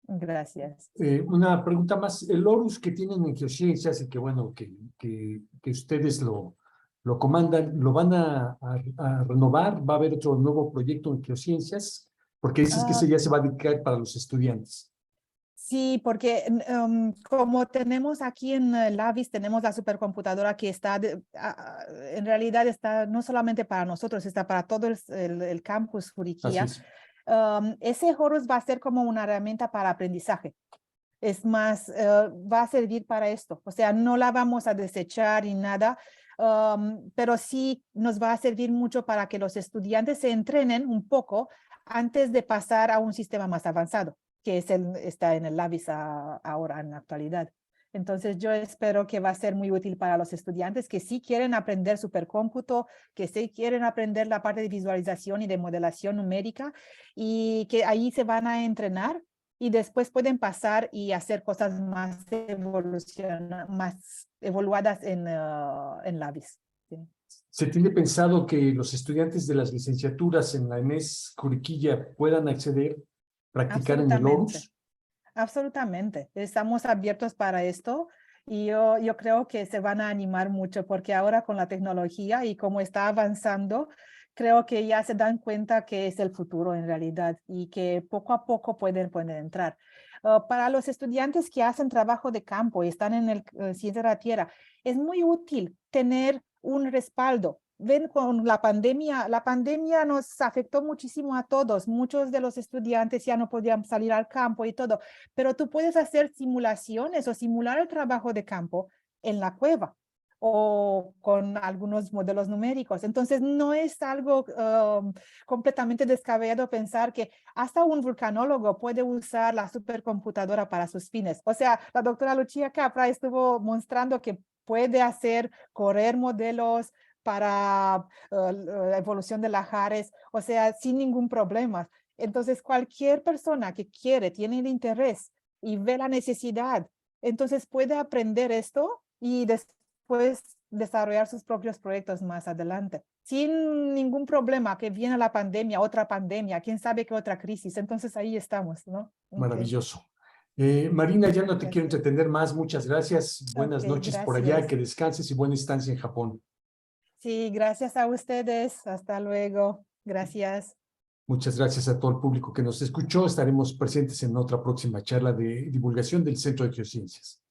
Gracias. Una pregunta más. El Horus que tienen en geociencias y que bueno, que ustedes lo comandan, ¿lo van a renovar? ¿Va a haber otro nuevo proyecto en geociencias? Porque dices que ese ya se va a dedicar para los estudiantes. Sí, porque como tenemos aquí en el LAVIS, tenemos la supercomputadora que está, en realidad está no solamente para nosotros, está para todo el campus Así Juriquilla. es. Ese Horus va a ser como una herramienta para aprendizaje. Es más, va a servir para esto. O sea, no la vamos a desechar ni nada, pero sí nos va a servir mucho para que los estudiantes se entrenen un poco antes de pasar a un sistema más avanzado, que está en el LAVIS ahora en la actualidad. Entonces yo espero que va a ser muy útil para los estudiantes que sí quieren aprender supercómputo, que sí quieren aprender la parte de visualización y de modelación numérica y que ahí se van a entrenar y después pueden pasar y hacer cosas más evaluadas en LAVIS. Sí. ¿Se tiene pensado que los estudiantes de las licenciaturas en la ENES Juriquilla puedan acceder, practicar en el Horus? Absolutamente. Estamos abiertos para esto y yo creo que se van a animar mucho porque ahora con la tecnología y cómo está avanzando, creo que ya se dan cuenta que es el futuro en realidad y que poco a poco pueden entrar. Para los estudiantes que hacen trabajo de campo y están en el ciencia de la tierra, es muy útil tener un respaldo. Ven, con la pandemia nos afectó muchísimo a todos. Muchos de los estudiantes ya no podían salir al campo y todo, pero tú puedes hacer simulaciones o simular el trabajo de campo en la cueva o con algunos modelos numéricos. Entonces, no es algo completamente descabellado pensar que hasta un vulcanólogo puede usar la supercomputadora para sus fines. O sea, la doctora Lucia Capra estuvo mostrando que puede hacer correr modelos para la evolución de lahares, o sea, sin ningún problema. Entonces, cualquier persona que quiere, tiene el interés y ve la necesidad, entonces puede aprender esto y después desarrollar sus propios proyectos más adelante, sin ningún problema, que viene la pandemia, otra pandemia, quién sabe qué otra crisis. Entonces, ahí estamos, ¿no? Maravilloso. Marina, ya no te quiero Gracias. entretener más. Muchas gracias. Buenas noches por allá. Gracias. Que descanses y buena estancia en Japón. Sí, gracias a ustedes. Hasta luego. Gracias. Muchas gracias a todo el público que nos escuchó. Estaremos presentes en otra próxima charla de divulgación del Centro de Geociencias.